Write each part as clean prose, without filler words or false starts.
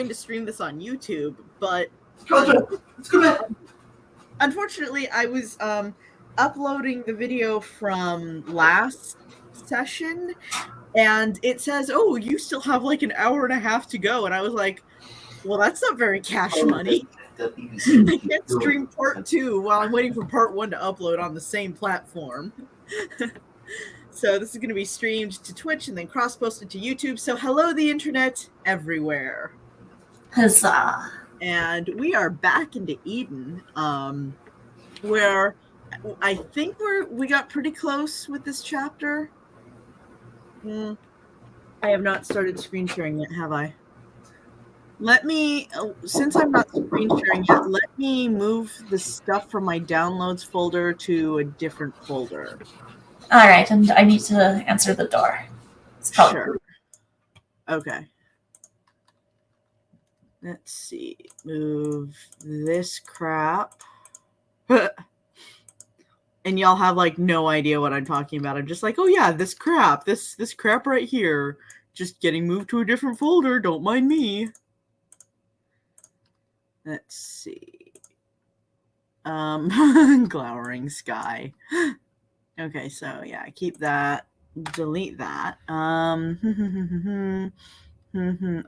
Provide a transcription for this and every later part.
going to stream this on YouTube, but Let's go back. Unfortunately, I was uploading the video from last session, and it says, "Oh, you still have like an hour and a half to go," and I was like, "Well, that's not very cash money. I can't stream part 2 while I'm waiting for part 1 to upload on the same platform." So this is going to be streamed to Twitch and then cross-posted to YouTube. So hello, the internet everywhere. Huzzah. And we are back into Eden, where I think we got pretty close with this chapter. I have not started screen sharing yet, have I? Let me, since I'm not screen sharing yet, let me move the stuff from my downloads folder to a different folder. All right, and I need to answer the door. Sure. Okay. Let's see. Move this crap. And y'all have like no idea what I'm talking about. I'm just like, oh yeah, this crap. This crap right here. Just getting moved to a different folder. Don't mind me. Let's see. Glowering sky. Okay, so yeah, keep that. Delete that.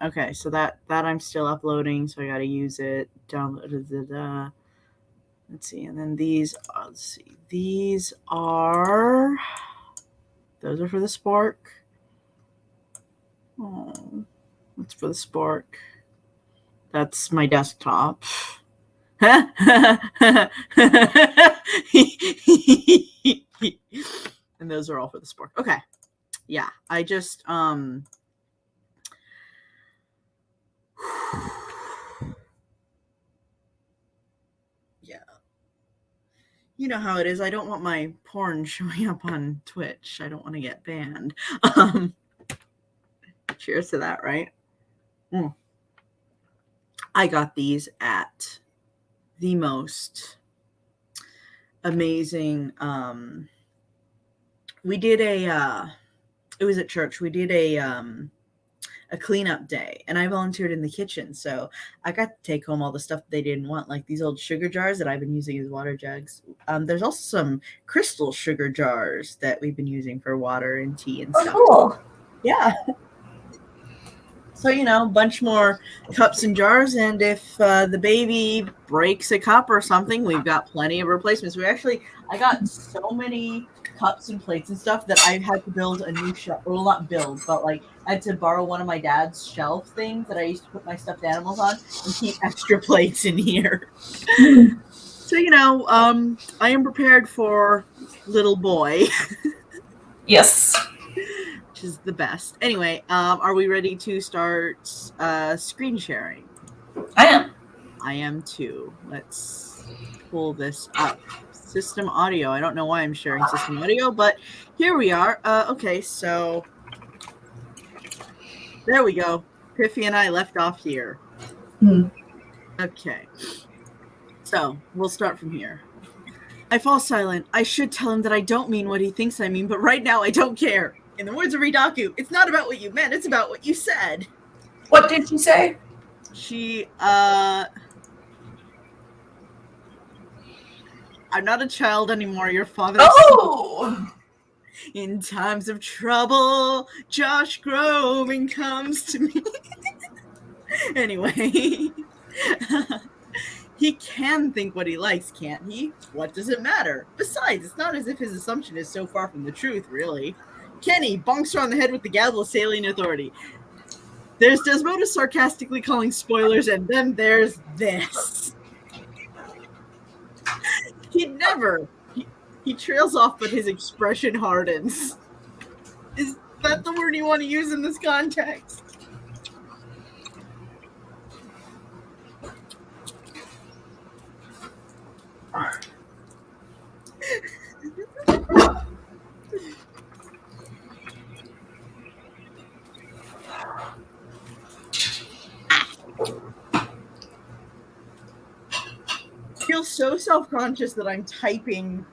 Okay, so that I'm still uploading, so I gotta use it. Download. Let's see, and then these. Let's see, those are for the Spark. Oh, that's for the Spark. That's my desktop. And those are all for the Spark. Okay, yeah, I just yeah. You know how it is. I don't want my porn showing up on Twitch. I don't want to get banned. Cheers to that, right? I got these at the most amazing. We did it was at church. We did a cleanup day, and I volunteered in the kitchen, so I got to take home all the stuff they didn't want, like these old sugar jars that I've been using as water jugs. There's also some crystal sugar jars that we've been using for water and tea and stuff. Cool. Yeah. So, a bunch more cups and jars, and if the baby breaks a cup or something, we've got plenty of replacements. I got so many cups and plates and stuff that I had to build a new shelf. Well, not build, but like I had to borrow one of my dad's shelf things that I used to put my stuffed animals on and keep extra plates in here. So, I am prepared for little boy. Yes. Which is the best. Anyway, are we ready to start screen sharing? I am too. Let's pull this up. System audio. I don't know why I'm sharing system audio, but here we are. Okay, so there we go. Piffy and I left off here. Okay. So we'll start from here. I fall silent. I should tell him that I don't mean what he thinks I mean, but right now I don't care. In the words of Ridaku, it's not about what you meant, it's about what you said. What did she say? She, I'm not a child anymore, your father. Oh! In times of trouble, Josh Groban comes to me. Anyway. He can think what he likes, can't he? What does it matter? Besides, it's not as if his assumption is so far from the truth, really. Kenny bonks her on the head with the gavel of Saline Authority. There's Desmona sarcastically calling spoilers, and then there's this. He'd never. He trails off, but his expression hardens. Is that the word you want to use in this context? I feel so self-conscious that I'm typing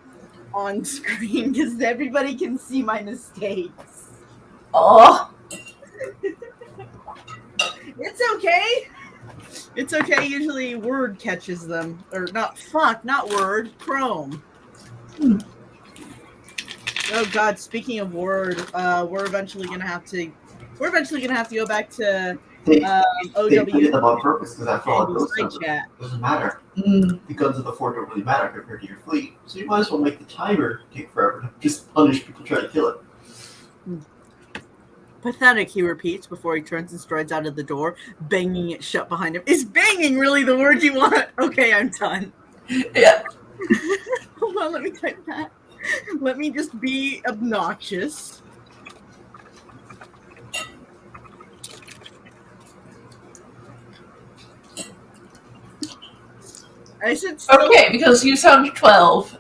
on screen because everybody can see my mistakes. Oh. It's okay. It's okay. Usually Word catches them. Or not Word, Chrome. Oh God, speaking of Word, we're eventually gonna have to go back to They OW put them on purpose because after all, and it do goes side down. chat. Doesn't matter. The guns of the fort don't really matter compared to your fleet. So you might as well make the timer take forever to just punish people trying to kill it. Pathetic, he repeats before he turns and strides out of the door, banging it shut behind him. Is banging really the word you want? Okay, I'm done. Yeah. Hold on, let me type that. Let me just be obnoxious. I said still. Okay, because you sound 12.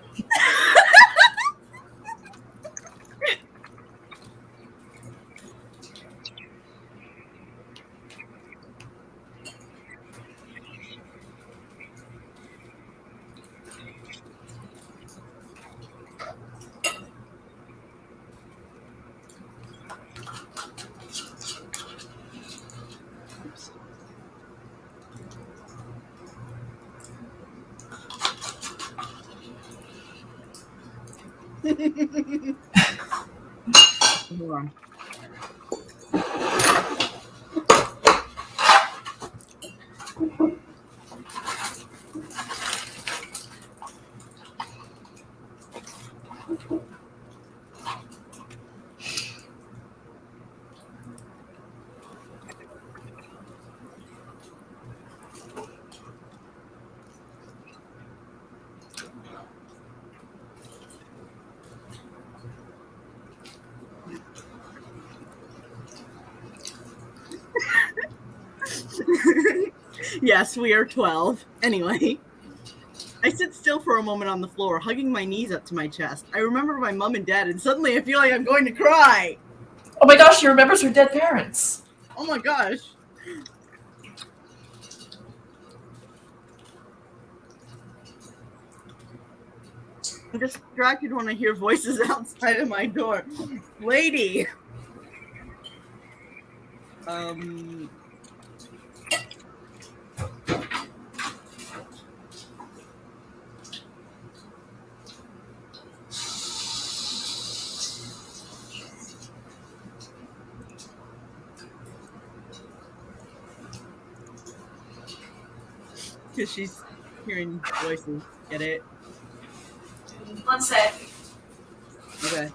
Oops. Hold on. Yes, we are 12. Anyway, I sit still for a moment on the floor, hugging my knees up to my chest. I remember my mom and dad, and suddenly I feel like I'm going to cry. Oh my gosh, she remembers her dead parents. Oh my gosh. I'm distracted when I hear voices outside of my door. Lady. Because she's hearing voices. Get it? 1 sec. Okay.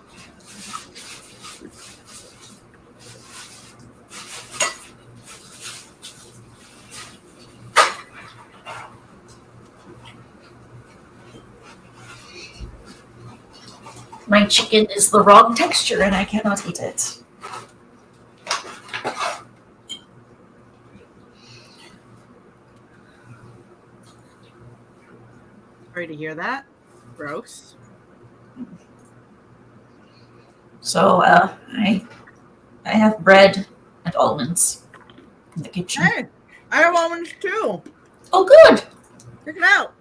My chicken is the wrong texture and I cannot eat it. Sorry to hear that. Gross. So, I have bread and almonds in the kitchen. Hey, I have almonds too. Oh, good. Check it out.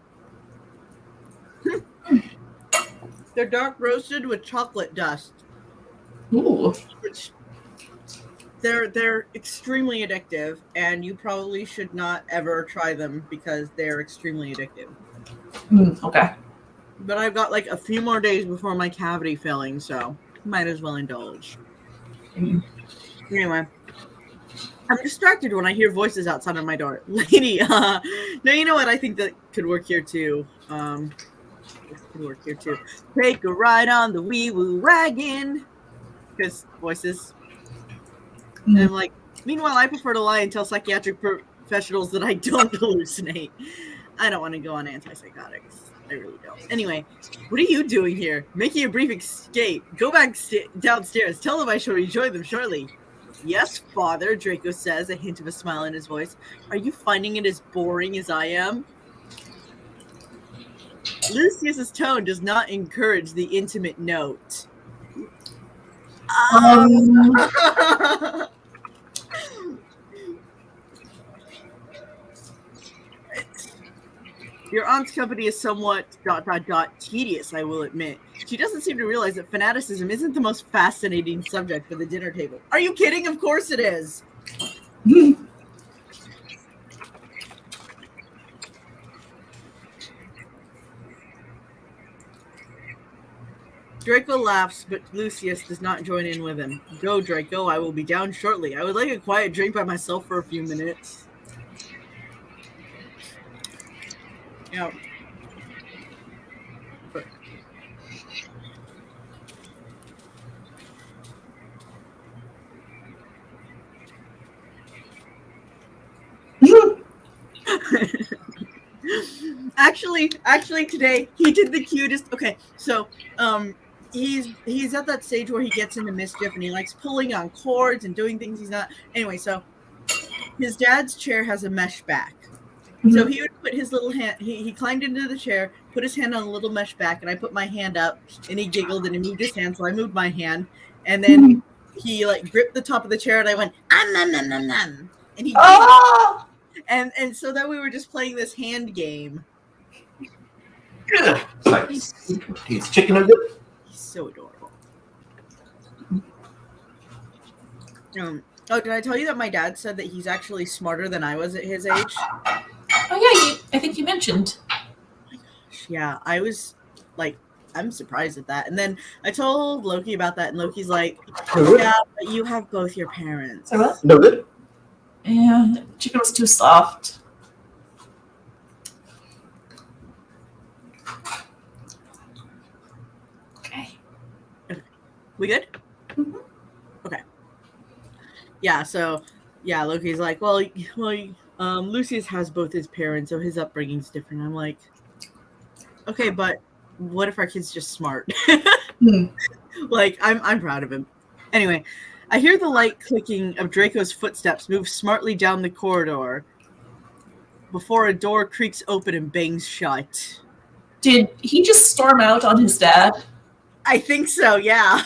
They're dark roasted with chocolate dust. Ooh. Which they're extremely addictive, and you probably should not ever try them because they're extremely addictive. Okay. But I've got like a few more days before my cavity filling, so might as well indulge. Anyway, I'm distracted when I hear voices outside of my door. Lady, no, you know what? I think that could work here too. This could work here too. Take a ride on the wee woo wagon. Because voices. And I'm like, meanwhile, I prefer to lie and tell psychiatric professionals that I don't hallucinate. I don't want to go on antipsychotics. I really don't. Anyway, what are you doing here? Making a brief escape. Go back downstairs. Tell them I shall rejoin them shortly. Yes, father, Draco says, a hint of a smile in his voice. Are you finding it as boring as I am? Lucius's tone does not encourage the intimate note. Your aunt's company is somewhat ... tedious, I will admit. She doesn't seem to realize that fanaticism isn't the most fascinating subject for the dinner table. Are you kidding? Of course it is. Draco laughs, but Lucius does not join in with him. Go, Draco, I will be down shortly. I would like a quiet drink by myself for a few minutes. Yeah. Actually, today he did the cutest. Okay, so he's at that stage where he gets into mischief and he likes pulling on cords and doing things he's not. Anyway, so his dad's chair has a mesh back. So he would put his little hand. He climbed into the chair, put his hand on a little mesh back, and I put my hand up, and he giggled and he moved his hand, so I moved my hand, and then he like gripped the top of the chair, and I went nom nom nom nom, and he giggled. And so then we were just playing this hand game. He's chicken nugget. He's so adorable. Oh, did I tell you that my dad said that he's actually smarter than I was at his age? Oh yeah, I think you mentioned. Oh my gosh, yeah, I was like, I'm surprised at that. And then I told Loki about that, and Loki's like, yeah, but you have both your parents. So what? No good. Yeah, the chicken was too soft. Okay. We good? Mm-hmm. Okay. Yeah, so yeah, Loki's like, well, Lucius has both his parents, so his upbringing's different. I'm like, okay, but what if our kid's just smart? Like, I'm proud of him. Anyway, I hear the light clicking of Draco's footsteps move smartly down the corridor before a door creaks open and bangs shut. Did he just storm out on his dad? I think so, yeah.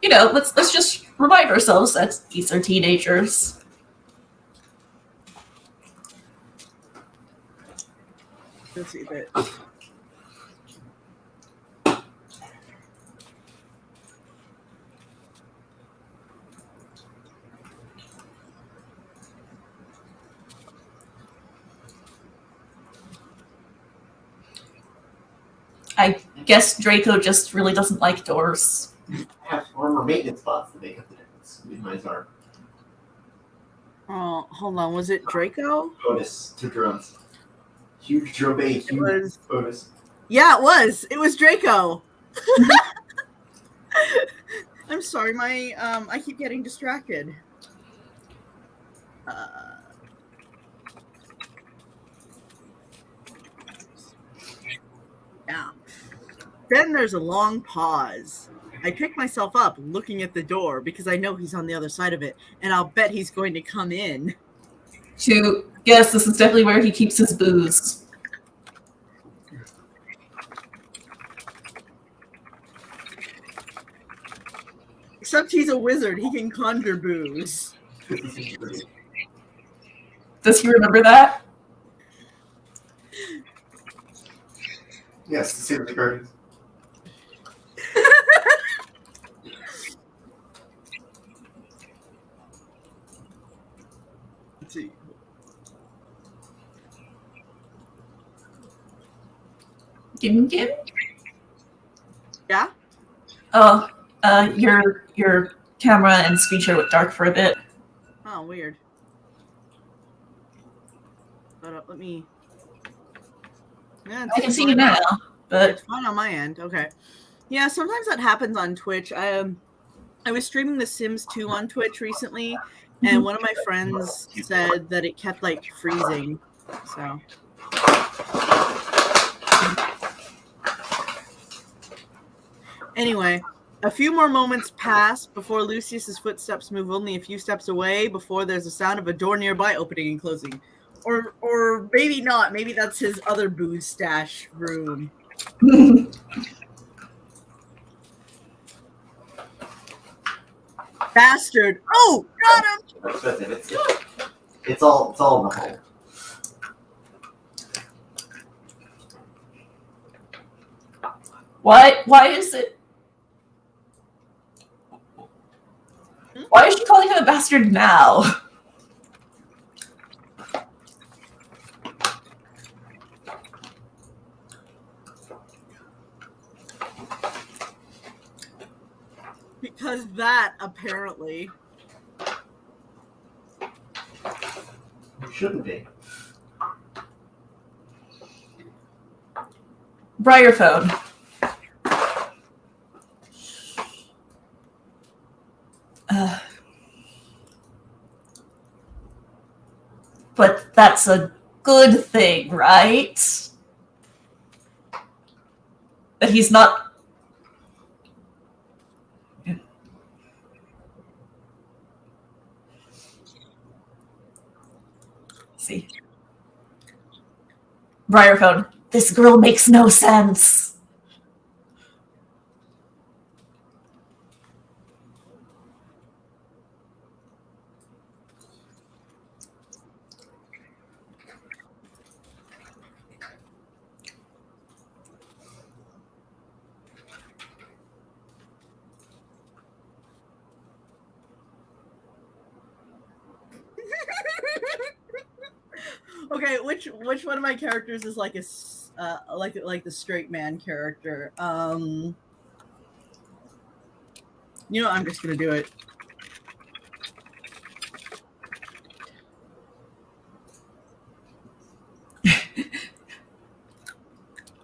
You know, let's just remind ourselves that these are teenagers. Let's see that. I guess Draco just really doesn't like doors. Have armor maintenance spots to make up the difference. Mine are Oh, hold on. Was it Draco? bonus to drones. Huge drone bay, huge bonus. Yeah, it was. It was Draco. I'm sorry, I keep getting distracted. Yeah. Then there's a long pause. I pick myself up, looking at the door, because I know he's on the other side of it, and I'll bet he's going to come in. To guess, this is definitely where he keeps his booze. Except he's a wizard. He can conjure booze. Does he remember that? Yes, the same with the Guardians. Let's see. Gim Gim? Yeah? Oh, your camera and screen share went dark for a bit. Oh, weird. But let me... Yeah, I can see you now, but it's fine on my end. Okay. Yeah, sometimes that happens on Twitch. I was streaming The Sims 2 on Twitch recently, and one of my friends said that it kept like freezing. So. Anyway, a few more moments pass before Lucius's footsteps move only a few steps away before there's a sound of a door nearby opening and closing. Or maybe not. Maybe that's his other booze stash room. Bastard! Oh, got him! It's all in the hole. Why is it? Why is she calling him a bastard now? Because that, apparently. You shouldn't be. Briarphone. But that's a good thing, right? That he's not... See. Briarphone. This girl makes no sense. Okay, which one of my characters is like a like the straight man character? You know, I'm just gonna do it.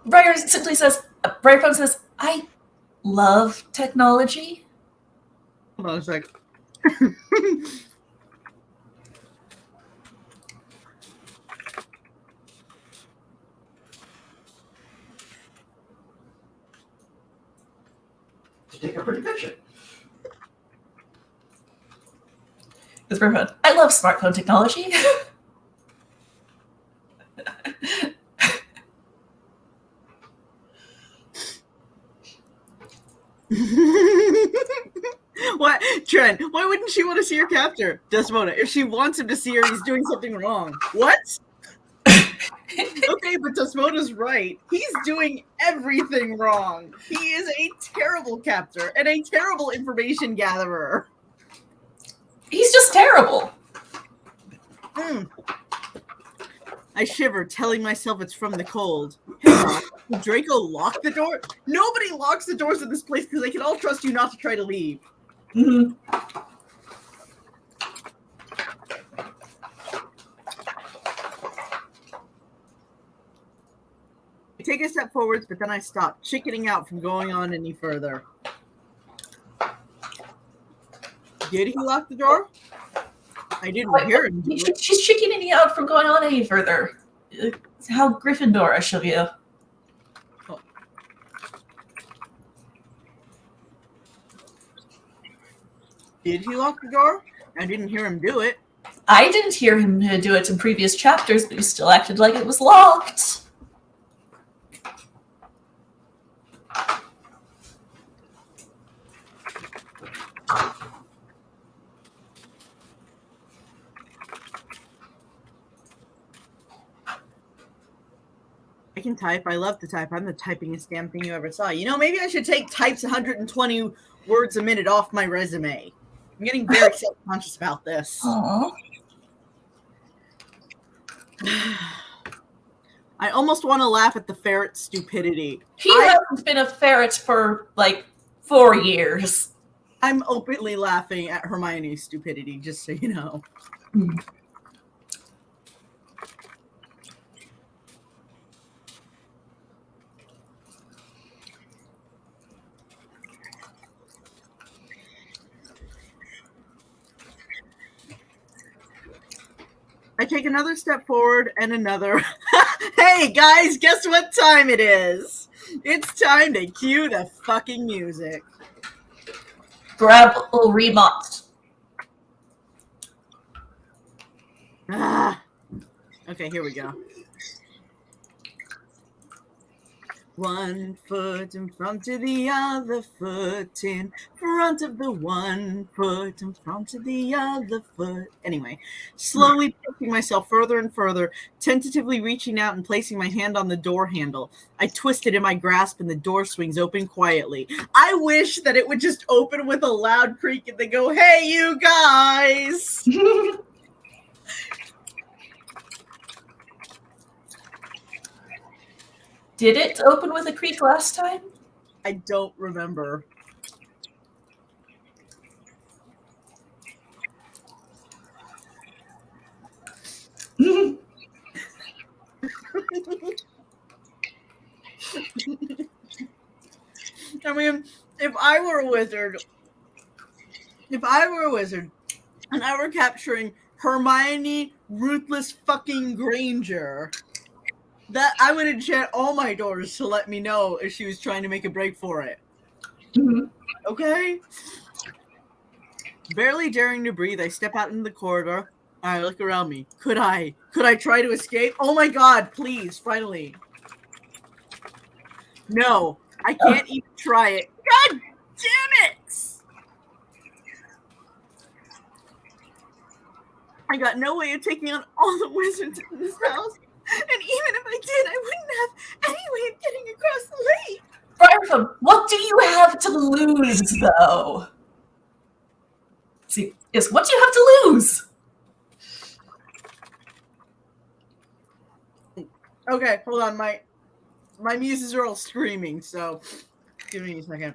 Briarphone says, I love technology. Hold on a sec. To take a pretty picture. It's Briarphone. I love smartphone technology. What, Trent? Why wouldn't she want to see her captor, Desmona? If she wants him to see her, he's doing something wrong. What? Okay, but Desmona's right. He's doing everything wrong. He is a terrible captor and a terrible information gatherer. He's just terrible. I shiver, telling myself it's from the cold. Hey, did Draco lock the door? Nobody locks the doors in this place because they can all trust you not to try to leave. Mm-hmm. I take a step forwards, but then I stop, chickening out from going on any further. Did he lock the door? I didn't hear him. She's chickening out from going on any further. How Gryffindorish of you. Oh. Did he lock the door? I didn't hear him do it. I didn't hear him do it in previous chapters, but he still acted like it was locked. I can type. I love to type. I'm the typingest damn thing you ever saw. You know, maybe I should take types 120 words a minute off my resume. I'm getting very self-conscious about this. Aww. I almost want to laugh at the ferret's stupidity. He hasn't been a ferret for, like, 4 years. I'm openly laughing at Hermione's stupidity, just so you know. I take another step forward and another. Hey, guys, guess what time it is? It's time to cue the fucking music. Grab a remote. Ah. Okay, here we go. One foot in front of the other foot, in front of the one foot, in front of the other foot. Anyway, slowly pushing myself further and further, tentatively reaching out and placing my hand on the door handle. I twist it in my grasp and the door swings open quietly. I wish that it would just open with a loud creak and they go, "Hey, you guys!" Did it open with a creak last time? I don't remember. I mean, if I were a wizard and I were capturing Hermione Ruthless fucking Granger, that I would enchant all my doors to let me know if she was trying to make a break for it. Okay? Barely daring to breathe, I step out into the corridor. I look around me. Could I try to escape? Oh my god, please, finally. No, I can't even try it. God damn it! I got no way of taking on all the wizards in this house. And even if I did, I wouldn't have any way of getting across the lake. Bartham, what do you have to lose, though? See, yes, what do you have to lose? Okay, hold on. My muses are all screaming, so give me a second.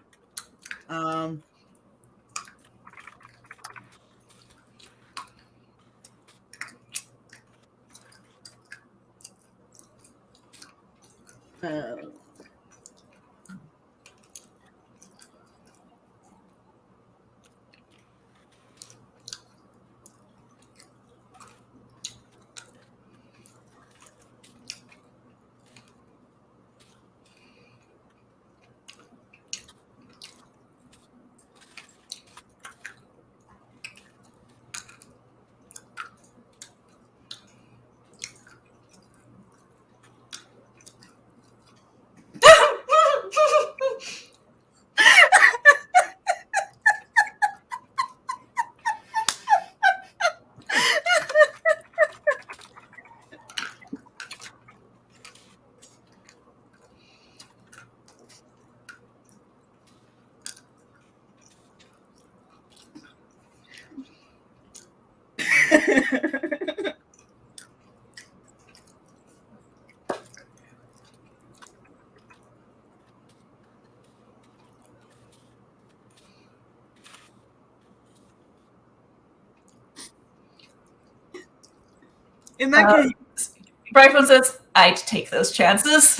In that case, Brightman says, I'd take those chances.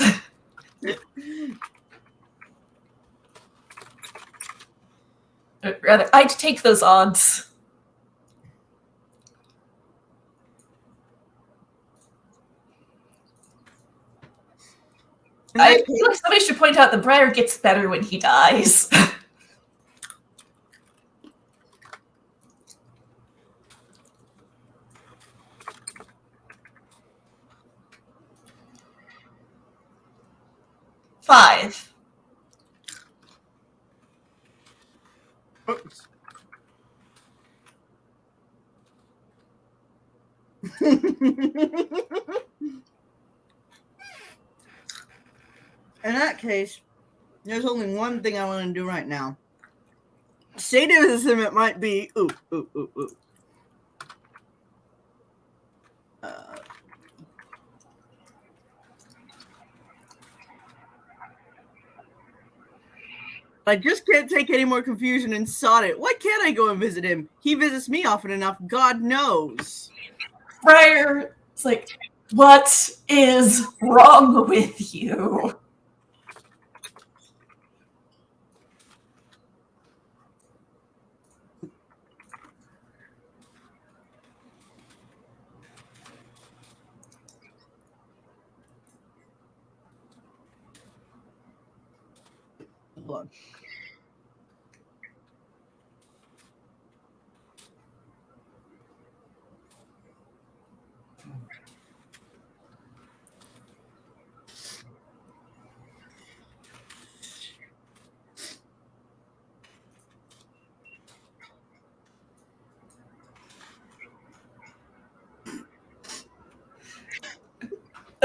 Rather, I'd take those odds. I feel like somebody should point out the Briar gets better when he dies. Five. Oops. In that case, there's only one thing I want to do right now. Sadism, it might be. Ooh. I just can't take any more confusion and sod it. Why can't I go and visit him? He visits me often enough, God knows. Briar, it's like, what is wrong with you? Hold on.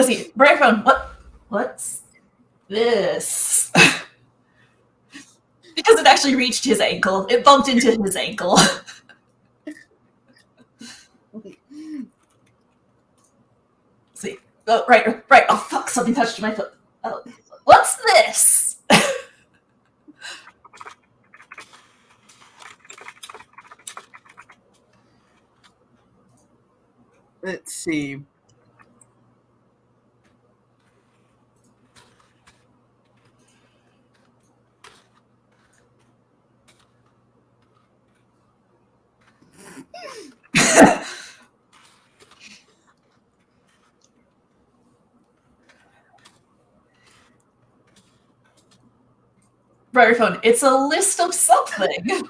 Let's see. Brightphone, what's this? Because it actually reached his ankle. It bumped into his ankle. See. Oh, right. Oh, fuck, something touched my foot. Oh, what's this? Let's see. Brightphone, it's a list of something.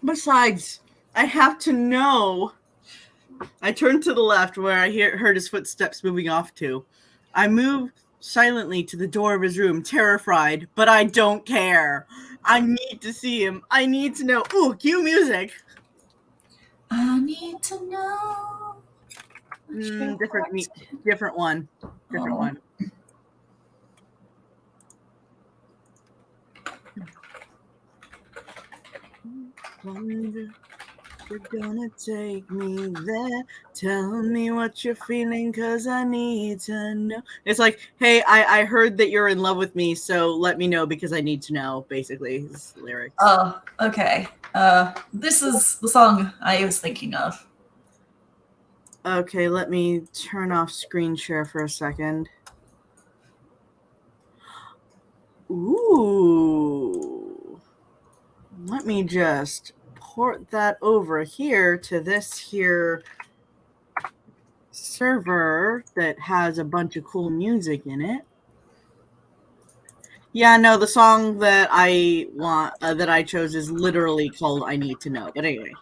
Besides, I have to know. I turned to the left where I heard his footsteps moving off to. I moved silently to the door of his room, terrified, but I don't care. I need to see him. I need to know. Ooh, cue music. I need to know. Different one. Different one. Wonder you're gonna take me there. Tell me what you're feeling, cause I need to know. It's like, hey, I heard that you're in love with me, so let me know because I need to know, basically, his lyrics. Oh, okay. This is the song I was thinking of. Okay, let me turn off screen share for a second. Ooh. Let me just port that over here to this here server that has a bunch of cool music in it. Yeah, no, the song that I want that I chose is literally called I Need to Know. But anyway.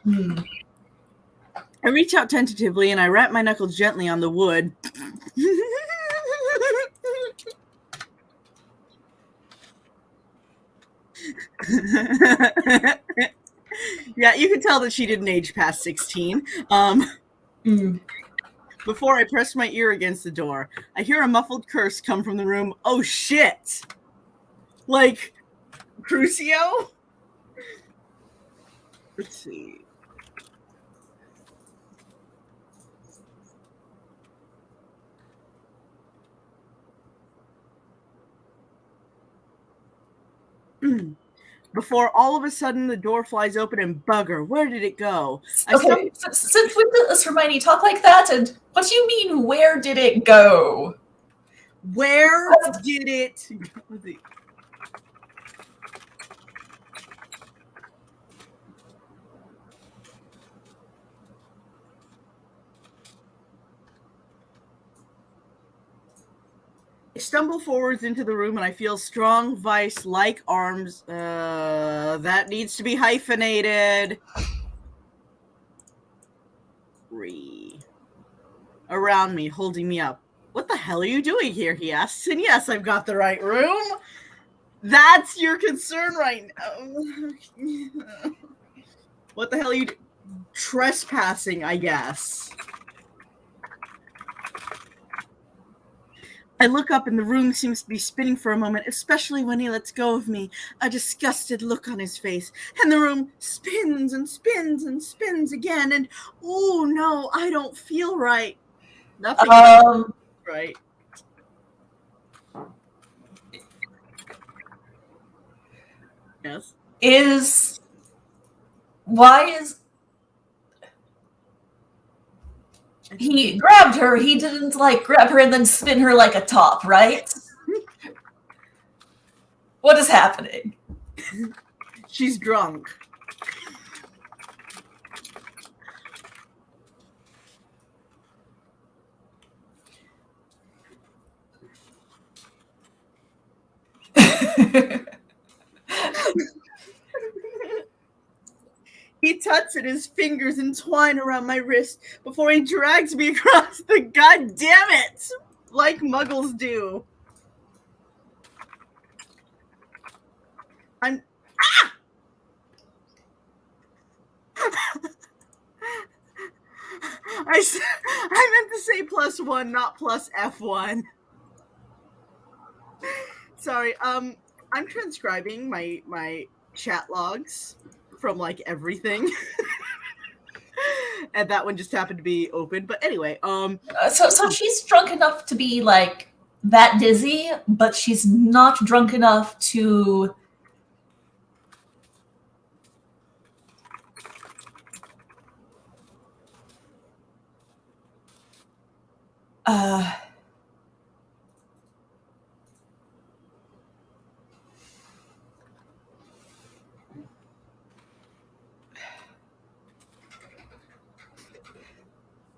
I reach out tentatively and I wrap my knuckles gently on the wood. Yeah, you can tell that she didn't age past 16. Before I press my ear against the door, I hear a muffled curse come from the room. Oh shit! Like, Crucio? Let's see. Before all of a sudden the door flies open and bugger, where did it go? Okay, since we did this, Hermione, talk like that, and what do you mean, where did it go? Where did it... I stumble forwards into the room and I feel strong, vice-like arms. That needs to be hyphenated. Around me, holding me up. What the hell are you doing here? He asks. And yes, I've got the right room. That's your concern right now. What the hell are you doing? Trespassing, I guess. I look up and the room seems to be spinning for a moment, especially when he lets go of me, a disgusted look on his face. And the room spins and spins and spins again. And, oh no, I don't feel right. Nothing right. Yes. He grabbed her, he didn't like grab her and then spin her like a top, right? What is happening? She's drunk. He tuts at his fingers entwine around my wrist before he drags me across the goddamn it, like muggles do. I'm I meant to say +1, not plus F1. Sorry, I'm transcribing my chat logs from like everything. And that one just happened to be open. But anyway, so she's drunk enough to be like that dizzy, but she's not drunk enough to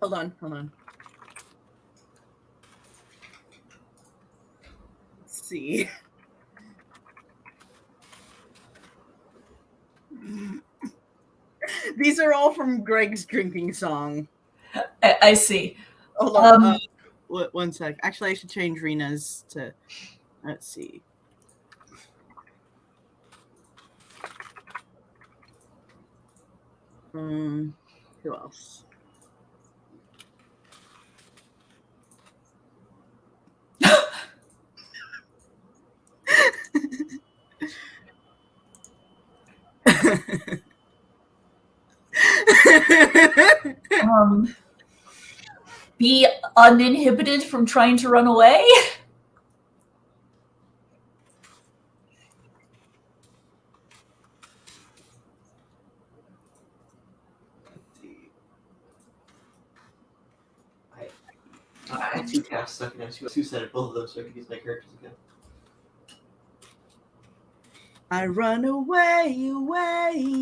hold on. Let's see. These are all from Greg's drinking song. I see. Hold on. One sec. Actually, I should change Rena's to. Let's see. Who else? Be uninhibited from trying to run away. I had 2 casts, so I can have 2 set of both of those, so I can use my characters again. I run away,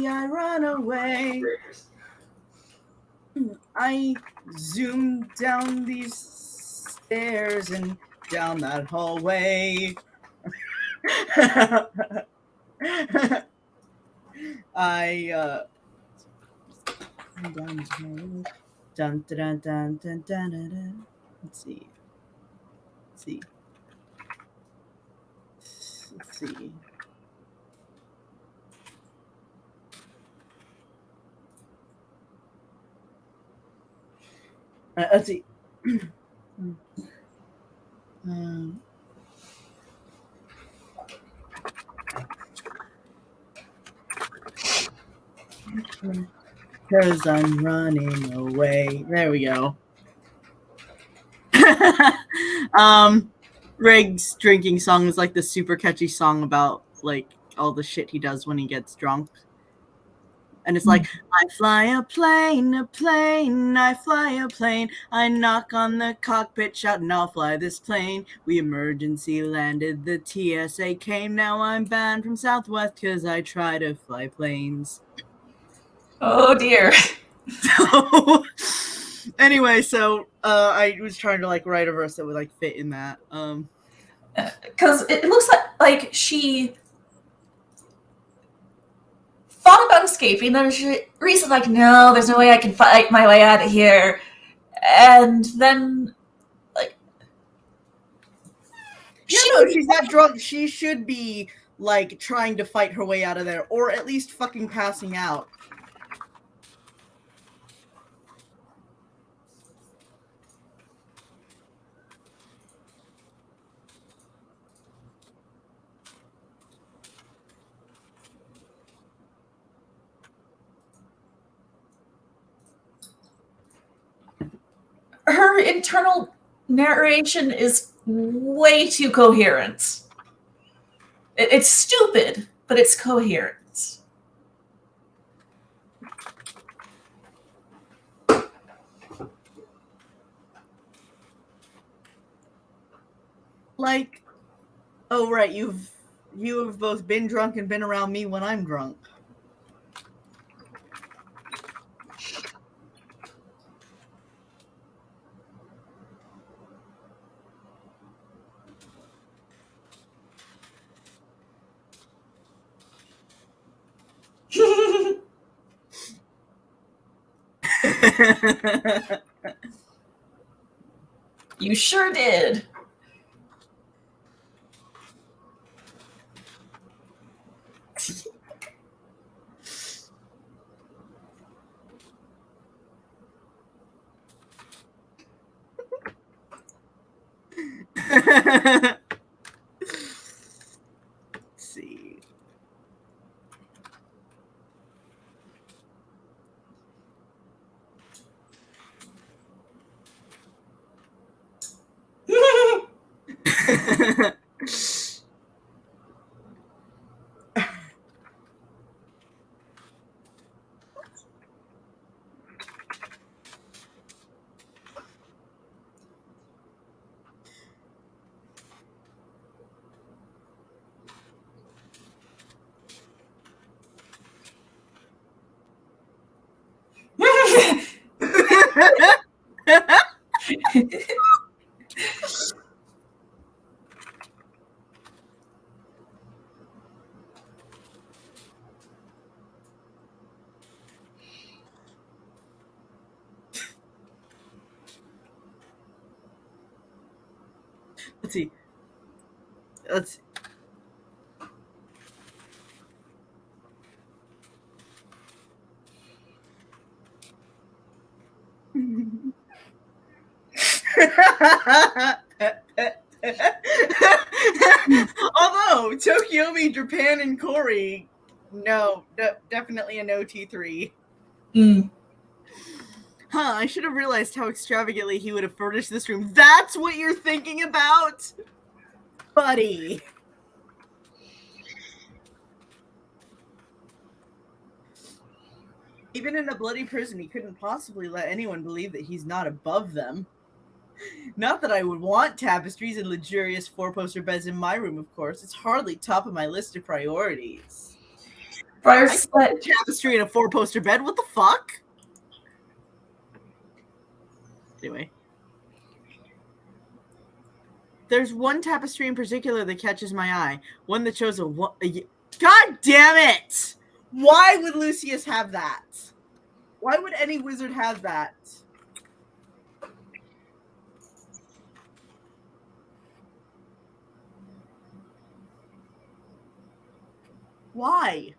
I run away. I zoom down these stairs and down that hallway. Dun, dun, dun, dun, dun, dun, dun. Let's see. Let's see. Because I'm running away. There we go. Rig's drinking song is like the super catchy song about like all the shit he does when he gets drunk. And it's like, I fly a plane, I fly a plane. I knock on the cockpit, shouting, I'll fly this plane. We emergency landed, the TSA came. Now I'm banned from Southwest because I try to fly planes. Oh dear. So, anyway, so I was trying to like write a verse that would like fit in that. Because it looks like she thought about escaping, then she reasoned like, no, there's no way I can fight my way out of here. And then, like, she's not drunk. She should be like trying to fight her way out of there, or at least fucking passing out. her internal narration is way too coherent. It's stupid, but it's coherent. Like, oh right, you've You have both been drunk and been around me when I'm drunk. You sure did. Let's see. Let's see. Let's. Although Tokyomi, Japan, and Corey, no, definitely a no T3. Mm. Huh, I should have realized how extravagantly he would have furnished this room. That's what you're thinking about? Buddy. Even in a bloody prison, he couldn't possibly let anyone believe that he's not above them. Not that I would want tapestries and luxurious four-poster beds in my room, of course. It's hardly top of my list of priorities. Briar I said, a tapestry and a four-poster bed? What the fuck? Anyway. There's one tapestry in particular that catches my eye. One that shows a God damn it! Why would Lucius have that? Why would any wizard have that? Why?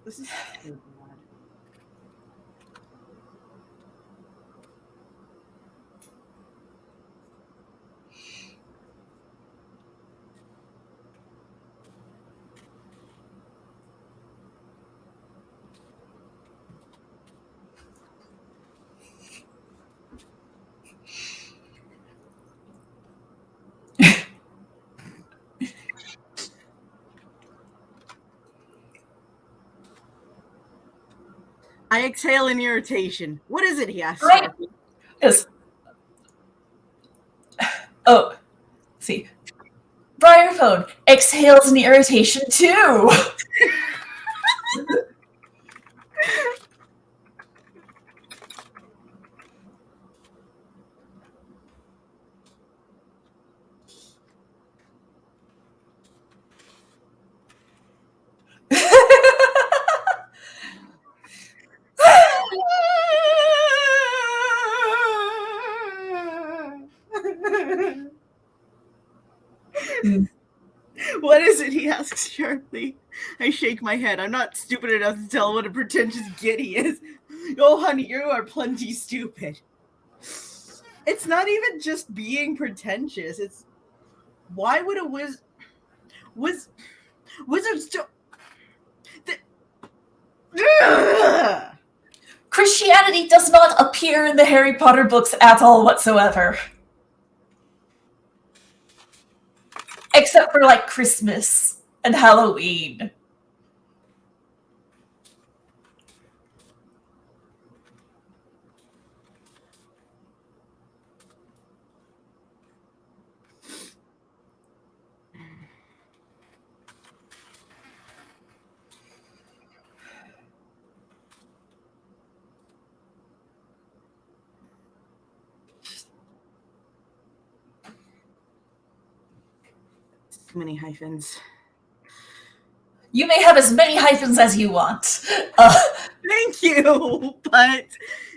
This is so bad. I exhale in irritation. What is it, he asks? Right. Yes. Oh, see. Briarphone exhales in irritation too. What is it, he asks sharply. I shake my head. I'm not stupid enough to tell what a pretentious git he is. Oh, honey, you are plenty stupid. It's not even just being pretentious. It's why would a wizards do? Christianity does not appear in the Harry Potter books at all whatsoever. Except for, like, Christmas and Halloween. too many hyphens. You may have as many hyphens as you want. Thank you, but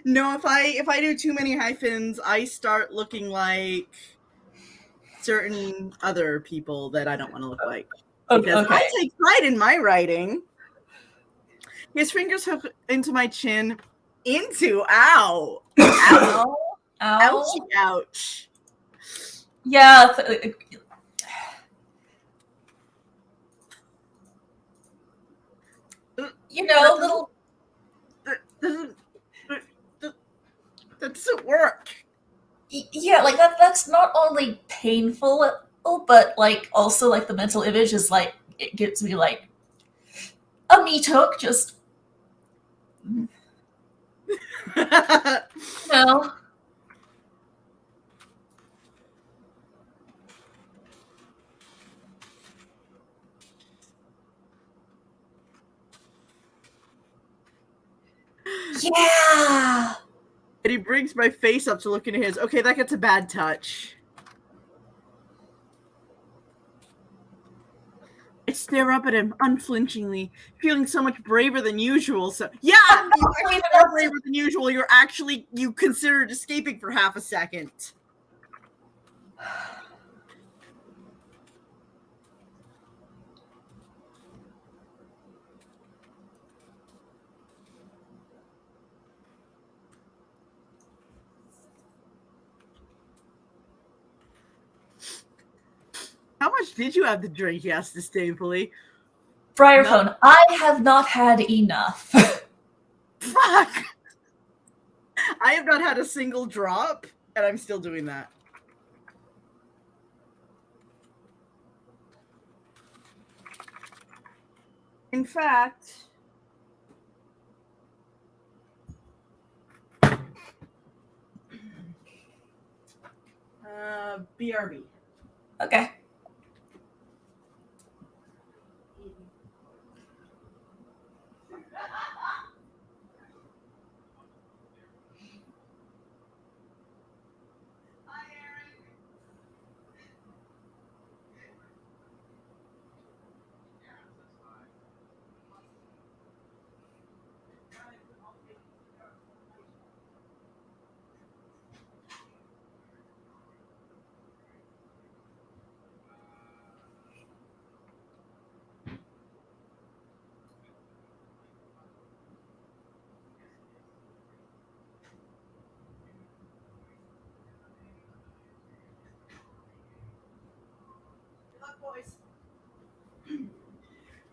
no, if I do too many hyphens, I start looking like certain other people that I don't want to look like. Because Okay. I take pride in my writing. His fingers hook into my chin. Ow. Ow. Ouchie, ouch. Yeah. You know, little. That doesn't work. Yeah, like that's not only painful, but like also like the mental image is like it gives me like a meat hook, just no. Yeah. And he brings my face up to look into his. Okay, that gets a bad touch. I stare up at him unflinchingly, feeling so much braver than usual. So, yeah, you actually are braver than usual. You considered escaping for half a second. How much did you have to drink? He asked disdainfully. Briarphone, I have not had enough. Fuck! I have not had a single drop, and I'm still doing that. In fact, BRB. Okay.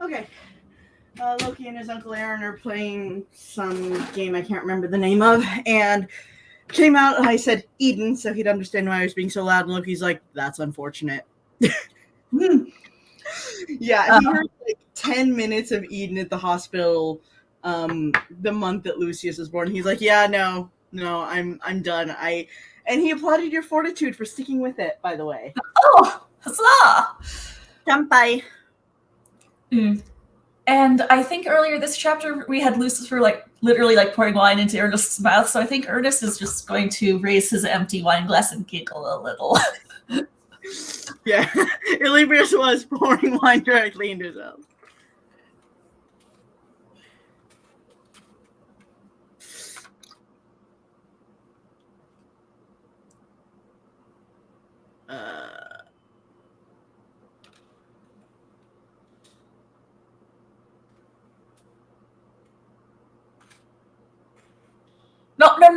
Okay. Loki and his Uncle Aaron are playing some game I can't remember the name of, and came out and I said Eden, so he'd understand why I was being so loud, and Loki's like, that's unfortunate. Yeah, he heard like 10 minutes of Eden at the hospital the month that Lucius was born. He's like, yeah, no, I'm done. And he applauded your fortitude for sticking with it, by the way. Oh, huzzah! Kampai. And I think earlier this chapter we had Lucifer like literally like pouring wine into Ernest's mouth, so I think Ernest is just going to raise his empty wine glass and giggle a little. Yeah, Elibrius was pouring wine directly into his mouth.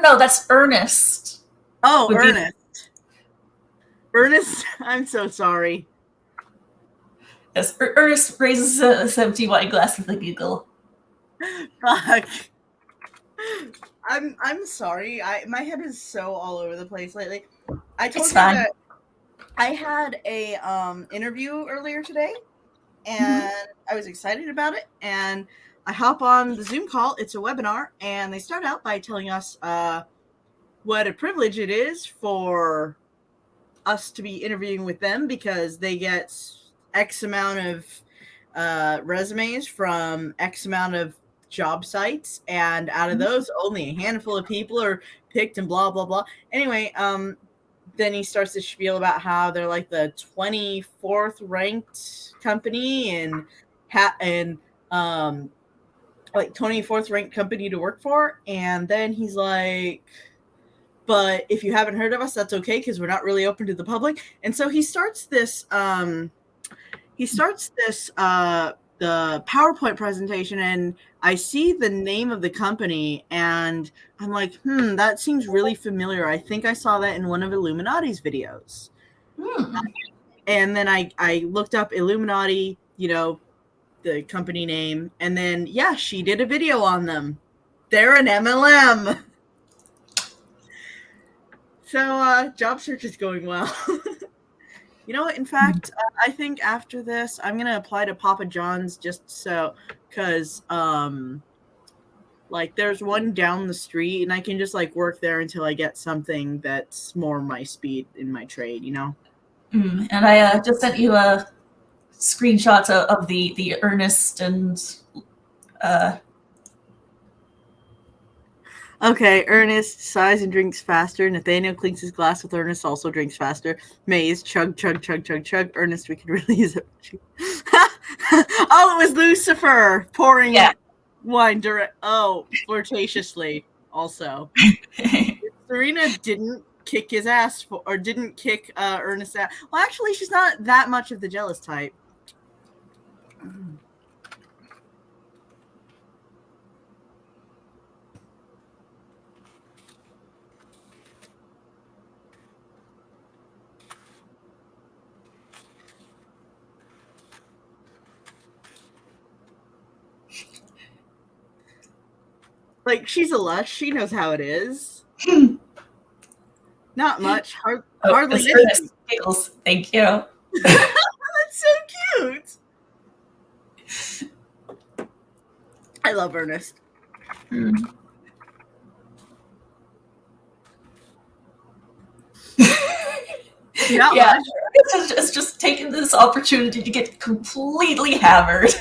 No, that's Ernest. Oh, Ernest. Ernest, I'm so sorry. Yes, Ernest raises his empty wine glass with a giggle. Fuck. I'm sorry. My head is so all over the place lately. I told you that I had a interview earlier today, and I was excited about it. And I hop on the Zoom call. It's a webinar, and they start out by telling us what a privilege it is for us to be interviewing with them because they get X amount of resumes from X amount of job sites, and out of those only a handful of people are picked and blah blah blah. Anyway, then he starts to spiel about how they're like the 24th ranked company and like 24th ranked company to work for. And then he's like, but if you haven't heard of us, that's okay, because we're not really open to the public. And so he starts this the PowerPoint presentation, and I see the name of the company, and I'm like, that seems really familiar. I think I saw that in one of Illuminati's videos. And then I looked up Illuminati, the company name, and then she did a video on them. They're an MLM. So job search is going well. You know what? In fact, I think after this, I'm gonna apply to Papa John's just so, because like there's one down the street, and I can just like work there until I get something that's more my speed in my trade. And I just sent you a screenshot of the Ernest and. Okay, Ernest sighs and drinks faster. Nathaniel clinks his glass with Ernest, also drinks faster. Maze, chug, chug, chug, chug, chug. Ernest, we could really use it. Oh, it was Lucifer pouring wine flirtatiously also. Serena didn't kick his ass didn't kick Ernest's ass. Well, actually, she's not that much of the jealous type. Like, she's a lush. She knows how it is. Not much. Hardly anything. Giggles. Thank you. That's so cute. I love Ernest. Ernest has just taken this opportunity to get completely hammered.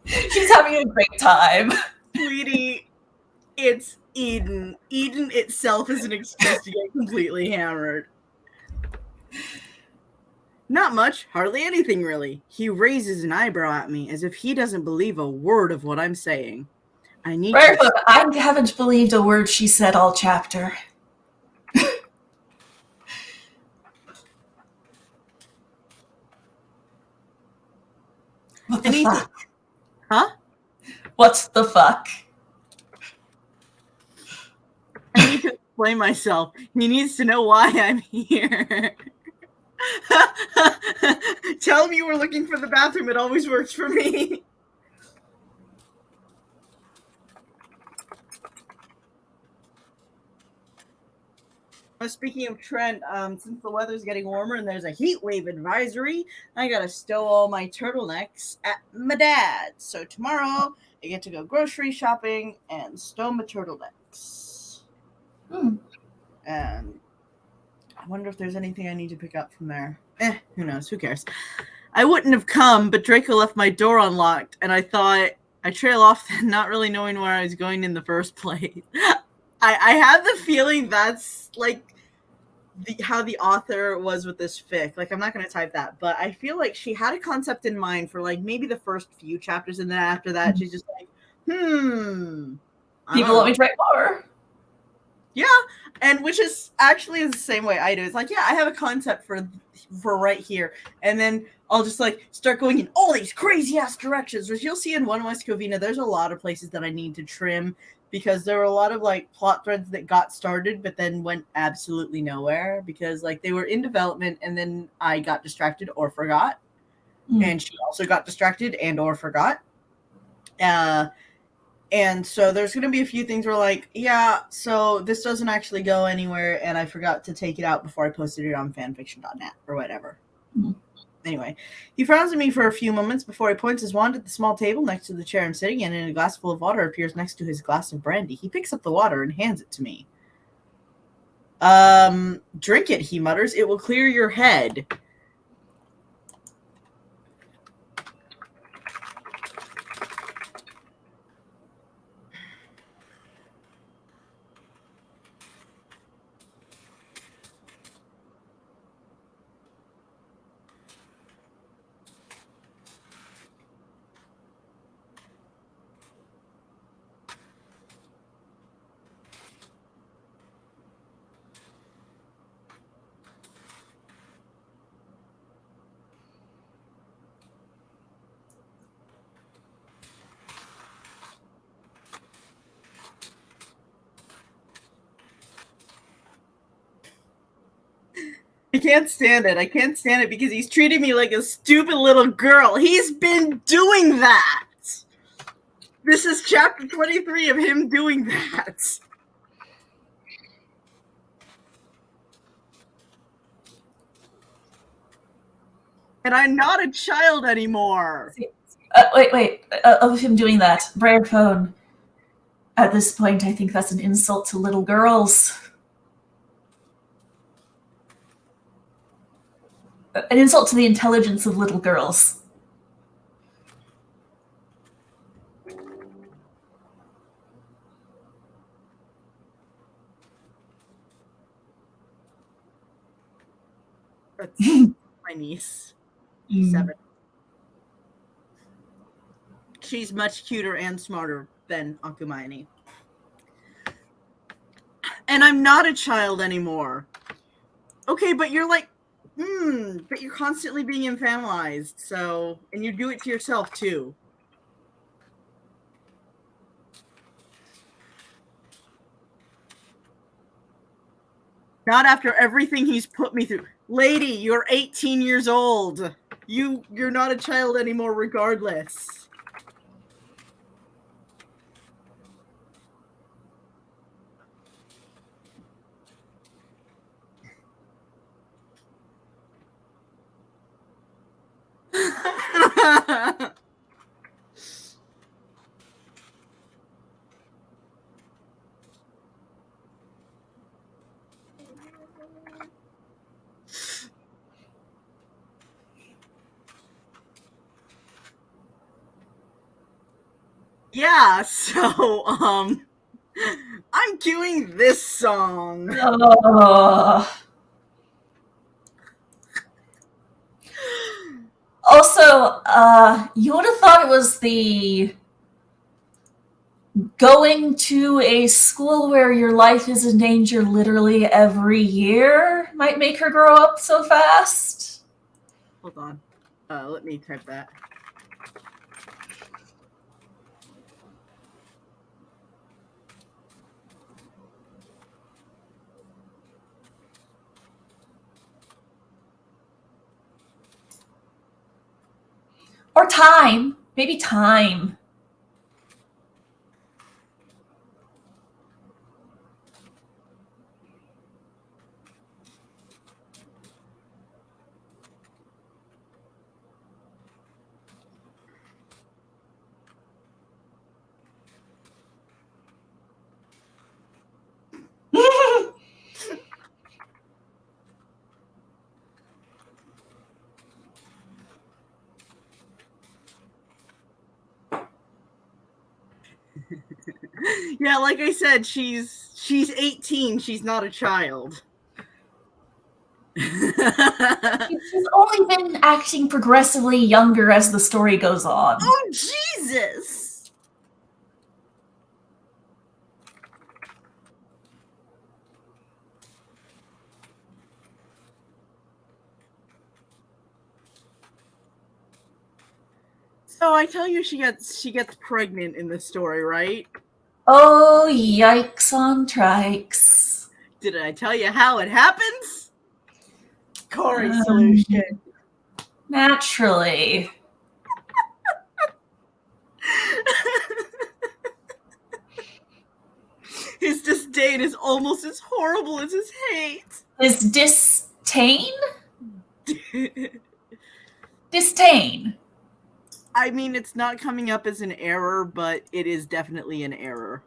She's having a great time. Sweetie, it's Eden. Eden itself is an excuse to get completely hammered. Not much, hardly anything really. He raises an eyebrow at me as if he doesn't believe a word of what I'm saying. I haven't believed a word she said all chapter. What the fuck? Huh? What the fuck? I need to explain myself. He needs to know why I'm here. Tell him you were looking for the bathroom. It always works for me. Speaking of Trent, since the weather's getting warmer and there's a heat wave advisory, I gotta stow all my turtlenecks at my dad's. So tomorrow I get to go grocery shopping and stow my turtlenecks. And I wonder if there's anything I need to pick up from there. Who knows? Who cares? I wouldn't have come, but Draco left my door unlocked, and I thought I trail off not really knowing where I was going in the first place. I have the feeling that's like how the author was with this fic. Like, I'm not going to type that, but I feel like she had a concept in mind for like maybe the first few chapters, and then after that, she's just like, people want me to write more. Yeah, and which is actually the same way I do. It's like, I have a concept for right here, and then I'll just like start going in all these crazy ass directions. Which you'll see in One West Covina, there's a lot of places that I need to trim because there were a lot of like plot threads that got started but then went absolutely nowhere because like they were in development and then I got distracted or forgot, and she also got distracted and or forgot. And so there's going to be a few things where like, so this doesn't actually go anywhere, and I forgot to take it out before I posted it on fanfiction.net or whatever. Anyway, he frowns at me for a few moments before he points his wand at the small table next to the chair I'm sitting in, and a glass full of water appears next to his glass of brandy. He picks up the water and hands it to me. Drink it, he mutters. It will clear your head. can't stand it. I can't stand it because he's treating me like a stupid little girl. He's been doing that. This is chapter 23 of him doing that. And I'm not a child anymore. Wait. Of him doing that. Brand phone. At this point, I think that's an insult to little girls. An insult to the intelligence of little girls. That's my niece. She's 7. She's much cuter and smarter than Akumaini. And I'm not a child anymore. Okay, but you're like, but you're constantly being infantilized, so, and you do it to yourself too. Not after everything he's put me through. Lady, you're 18 years old. You're not a child anymore regardless. Yeah, so, I'm doing this song. Also, you would have thought it was the going to a school where your life is in danger literally every year might make her grow up so fast. Hold on. Let me type that. Or time. Maybe time. Yeah, like I said, she's 18. She's not a child. She's only been acting progressively younger as the story goes on. Oh, Jesus! So I tell you she gets pregnant in this story, right? Oh, yikes on trikes. Did I tell you how it happens? Corey solution. Naturally. His disdain is almost as horrible as his hate. His disdain? Disdain. I mean, it's not coming up as an error, but it is definitely an error.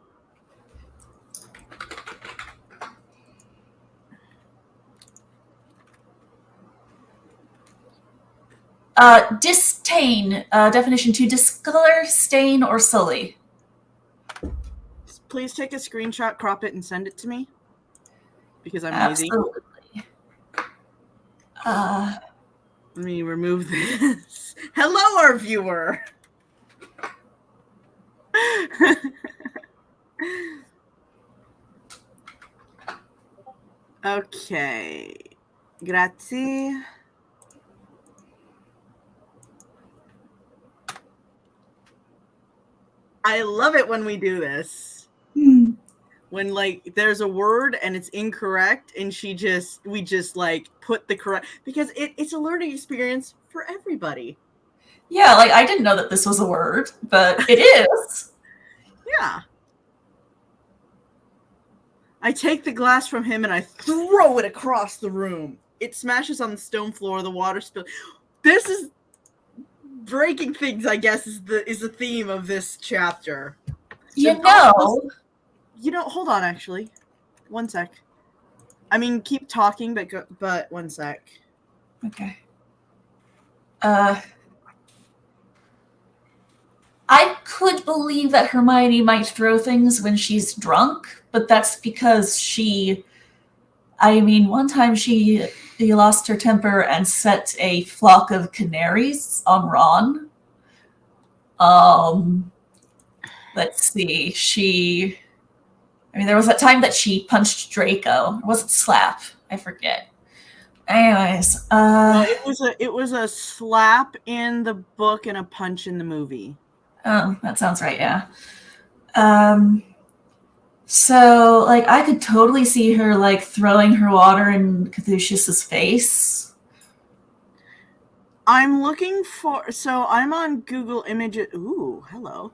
Disdain. Definition: to discolor, stain, or sully. Please take a screenshot, crop it, and send it to me. Because I'm lazy. Absolutely. Let me remove this. Hello, our viewer. Okay. Grazie. I love it when we do this. when like there's a word and it's incorrect, and we just like put the correct, because it's a learning experience for everybody. Yeah, like I didn't know that this was a word, but it is. Yeah. I take the glass from him and I throw it across the room. It smashes on the stone floor. The water spills. This is breaking things, I guess, is the theme of this chapter. You know, hold on, actually. One sec. I mean, keep talking, but one sec. Okay. I could believe that Hermione might throw things when she's drunk, but that's because one time she lost her temper and set a flock of canaries on Ron. Let's see. There was that time that she punched Draco. It wasn't slap. I forget. Anyways, it was a slap in the book and a punch in the movie. Oh, that sounds right, yeah. So, like, I could totally see her, like, throwing her water in Caduceus's face. I'm looking for... So, I'm on Google Images... Ooh, hello.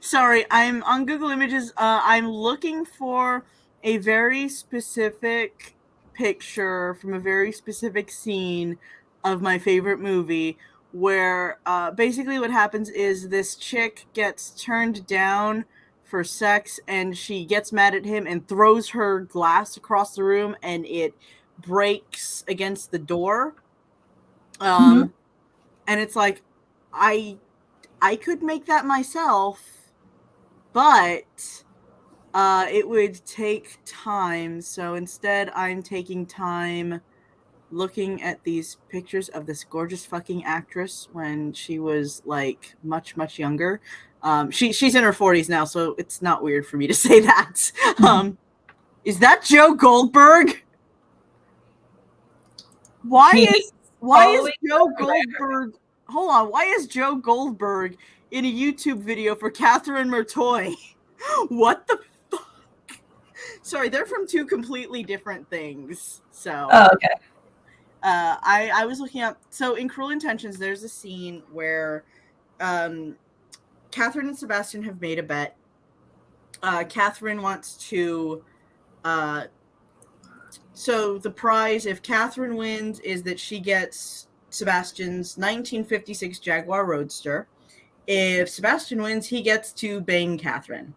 Sorry, I'm on Google Images. I'm looking for a very specific picture from a very specific scene of my favorite movie, where basically what happens is this chick gets turned down for sex, and she gets mad at him and throws her glass across the room, and it breaks against the door. And it's like, I could make that myself, but it would take time. So instead, I'm taking time looking at these pictures of this gorgeous fucking actress when she was like much, much younger. She's in her 40s now, so it's not weird for me to say that. Is that Joe Goldberg? Why is Joe Goldberg? Hold on. Why is Joe Goldberg in a YouTube video for Catherine Mertoy? What the fuck? Sorry, they're from two completely different things. So. Oh, okay. I was looking up. So in Cruel Intentions, there's a scene where Catherine and Sebastian have made a bet. Catherine wants to. So the prize, if Catherine wins, is that she gets Sebastian's 1956 Jaguar Roadster. If Sebastian wins, he gets to bang Catherine.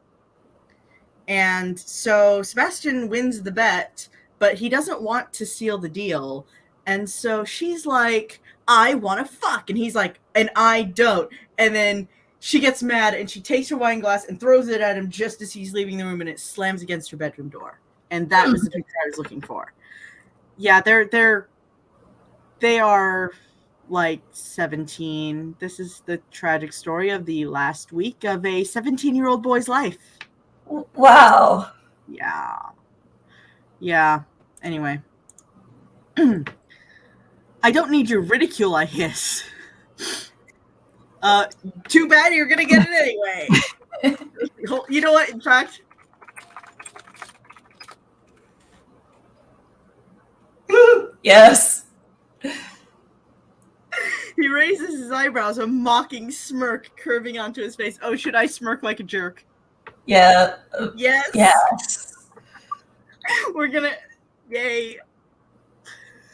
And so Sebastian wins the bet, but he doesn't want to seal the deal. And so she's like, I want to fuck. And he's like, and I don't. And then she gets mad and she takes her wine glass and throws it at him just as he's leaving the room, and it slams against her bedroom door. And that was the picture I was looking for. Yeah, they are like 17. This is the tragic story of the last week of a 17-year-old boy's life. Wow. Yeah. Anyway. I don't need your ridicule, I hiss. Too bad you're gonna get it anyway. You know what, in fact... Yes. He raises his eyebrows, a mocking smirk curving onto his face. Oh, should I smirk like a jerk? Yeah. Yes. Yes. We're gonna... Yay.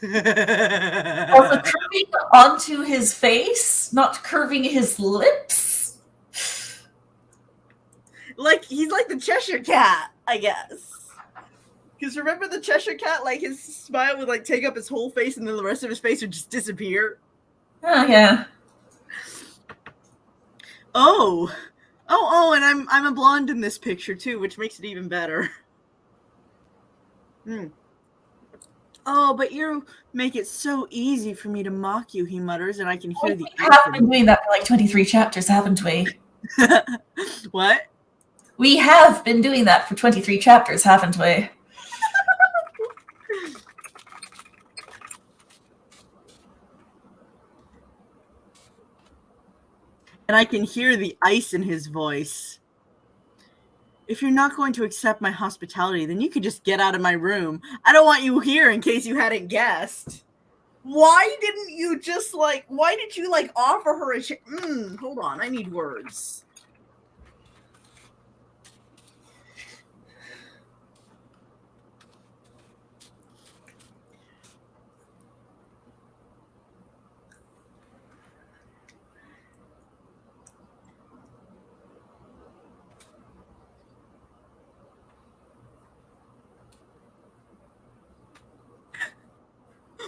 Also curving onto his face, not curving his lips. Like, he's like the Cheshire Cat, I guess. Because remember the Cheshire Cat, like, his smile would, like, take up his whole face and then the rest of his face would just disappear? Oh, yeah. Oh, and I'm a blonde in this picture, too, which makes it even better. Oh, but you make it so easy for me to mock you, he mutters, and I can hear We have been doing that for like 23 chapters, haven't we? What? We have been doing that for 23 chapters, haven't we? And I can hear the ice in his voice. if you're not going to accept my hospitality, then you could just get out of my room. I don't want you here in case you hadn't guessed. Why didn't you just why did you offer her a hold on, I need words.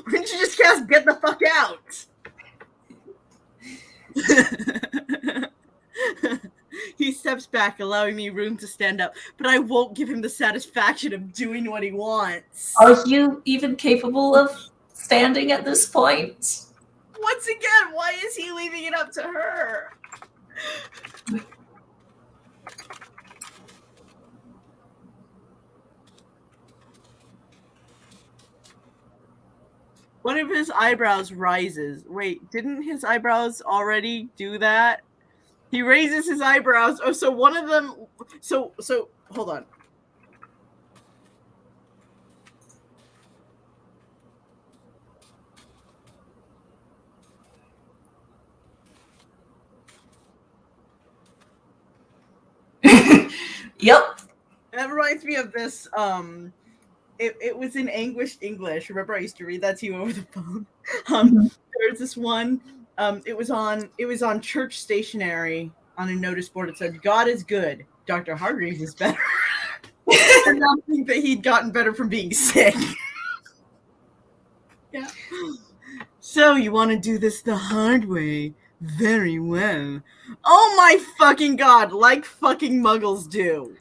Why didn't you just cast get the fuck out? He steps back, allowing me room to stand up, but I won't give him the satisfaction of doing what he wants. Are you even capable of standing at this point? Once again, why is he leaving it up to her? One of his eyebrows rises. Wait, didn't his eyebrows already do that? He raises his eyebrows. Oh, so one of them. So hold on. Yep. That reminds me of this. It was in anguished English. Remember, I used to read that to you over the phone. There's this one. It was on church stationery on a notice board. It said, "God is good. Dr. Hargreaves is better." Announcing that he'd gotten better from being sick. Yeah. So you want to do this the hard way? Very well. Oh my fucking god! Like fucking muggles do.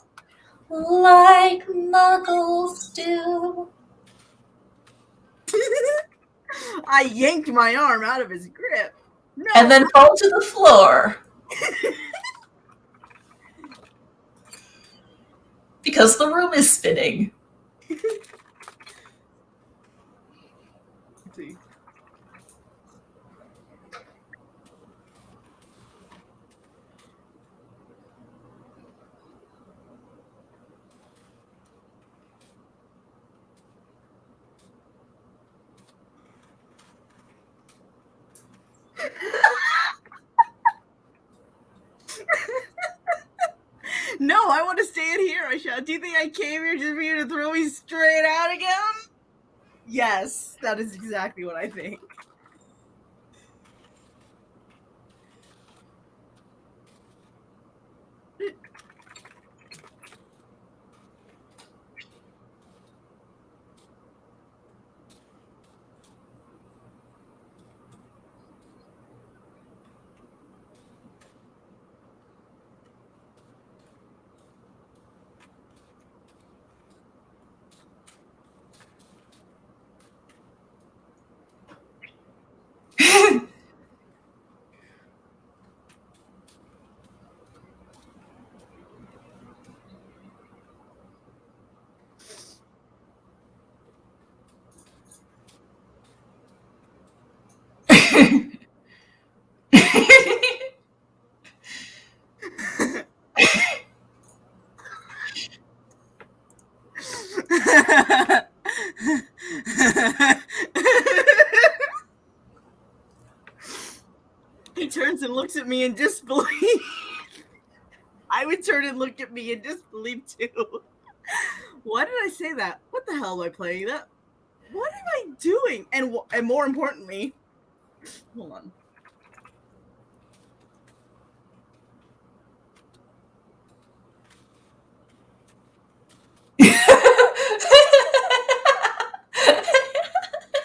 Like muggles do. I yanked my arm out of his grip. No. And then fall to the floor. Because the room is spinning. Let's see. No, I want to stay in here. I shout. Do you think I came here just for you to throw me straight out again? Yes, that is exactly what I think. He turns and looks at me in disbelief. I would turn and look at me in disbelief too. Why did I say that? What the hell am I playing that? What am I doing? And more importantly, hold on.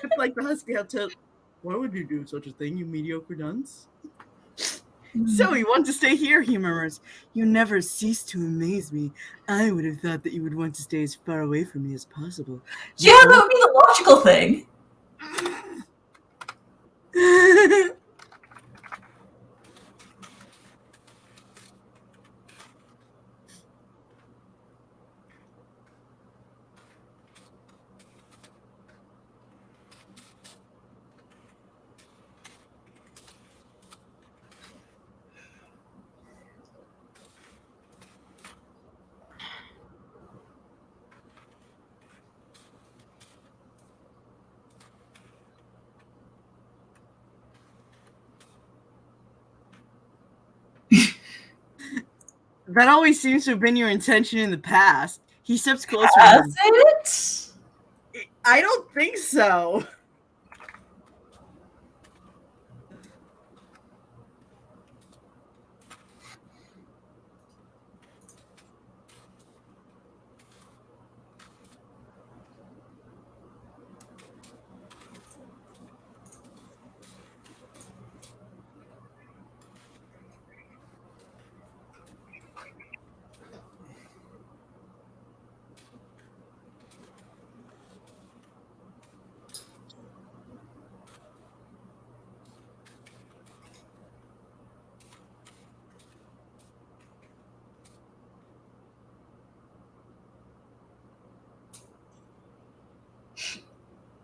It's like the husky had to. Why would you do such a thing, you mediocre dunce? So you want to stay here, he murmurs. You never cease to amaze me. I would have thought that you would want to stay as far away from me as possible. Yeah, that would be the logical thing. That always seems to have been your intention in the past. He steps closer. Has it? I don't think so.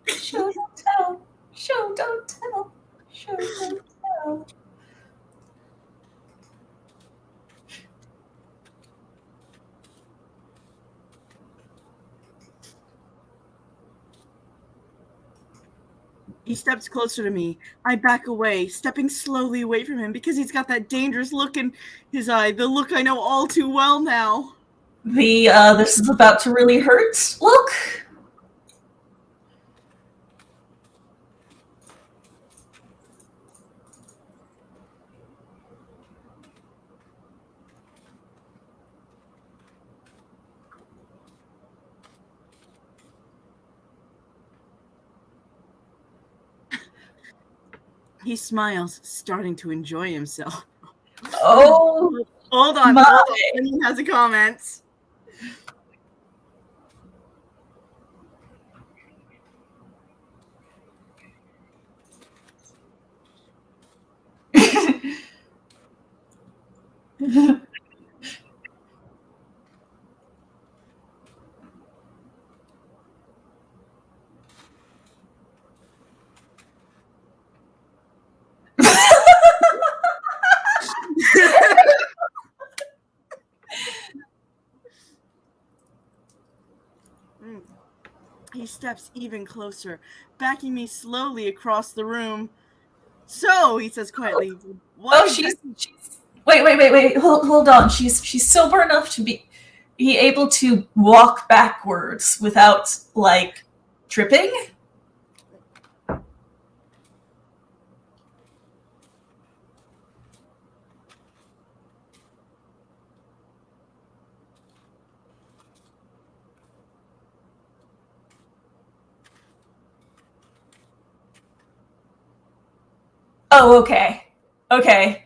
Show, don't tell. Show, don't tell. Show, don't tell. He steps closer to me. I back away, stepping slowly away from him because he's got that dangerous look in his eye, the look I know all too well now. The this is about to really hurt look. He smiles, starting to enjoy himself. Oh, Hold on. He has a comment. He steps even closer, backing me slowly across the room. So, he says quietly, she's wait, hold on. She's sober enough to be able to walk backwards without like tripping. Oh, okay. Okay.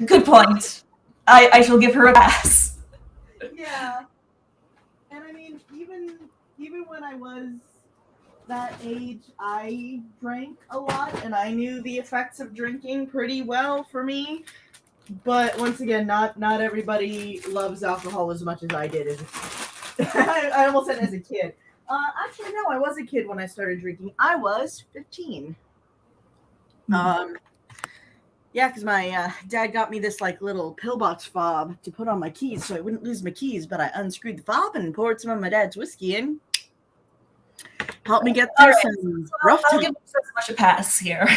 Good point. I shall give her a pass. Yeah. And I mean, even when I was that age, I drank a lot and I knew the effects of drinking pretty well for me. But once again, not everybody loves alcohol as much as I did as a kid. I almost said as a kid. Actually, no, I was a kid when I started drinking. I was 15. Yeah, because my dad got me this like little pillbox fob to put on my keys so I wouldn't lose my keys, but I unscrewed the fob and poured some of my dad's whiskey in. Helped me get through some rough times. I'll give so much a pass here.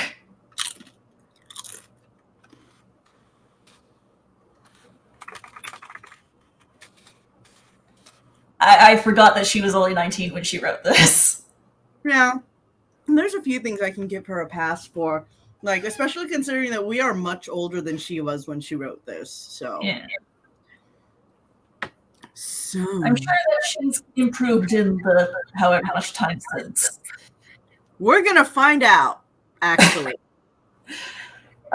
I forgot that she was only 19 when she wrote this. Yeah. And there's a few things I can give her a pass for. Like, especially considering that we are much older than she was when she wrote this. So, yeah. So I'm sure that she's improved in the however much time since. We're gonna find out, actually.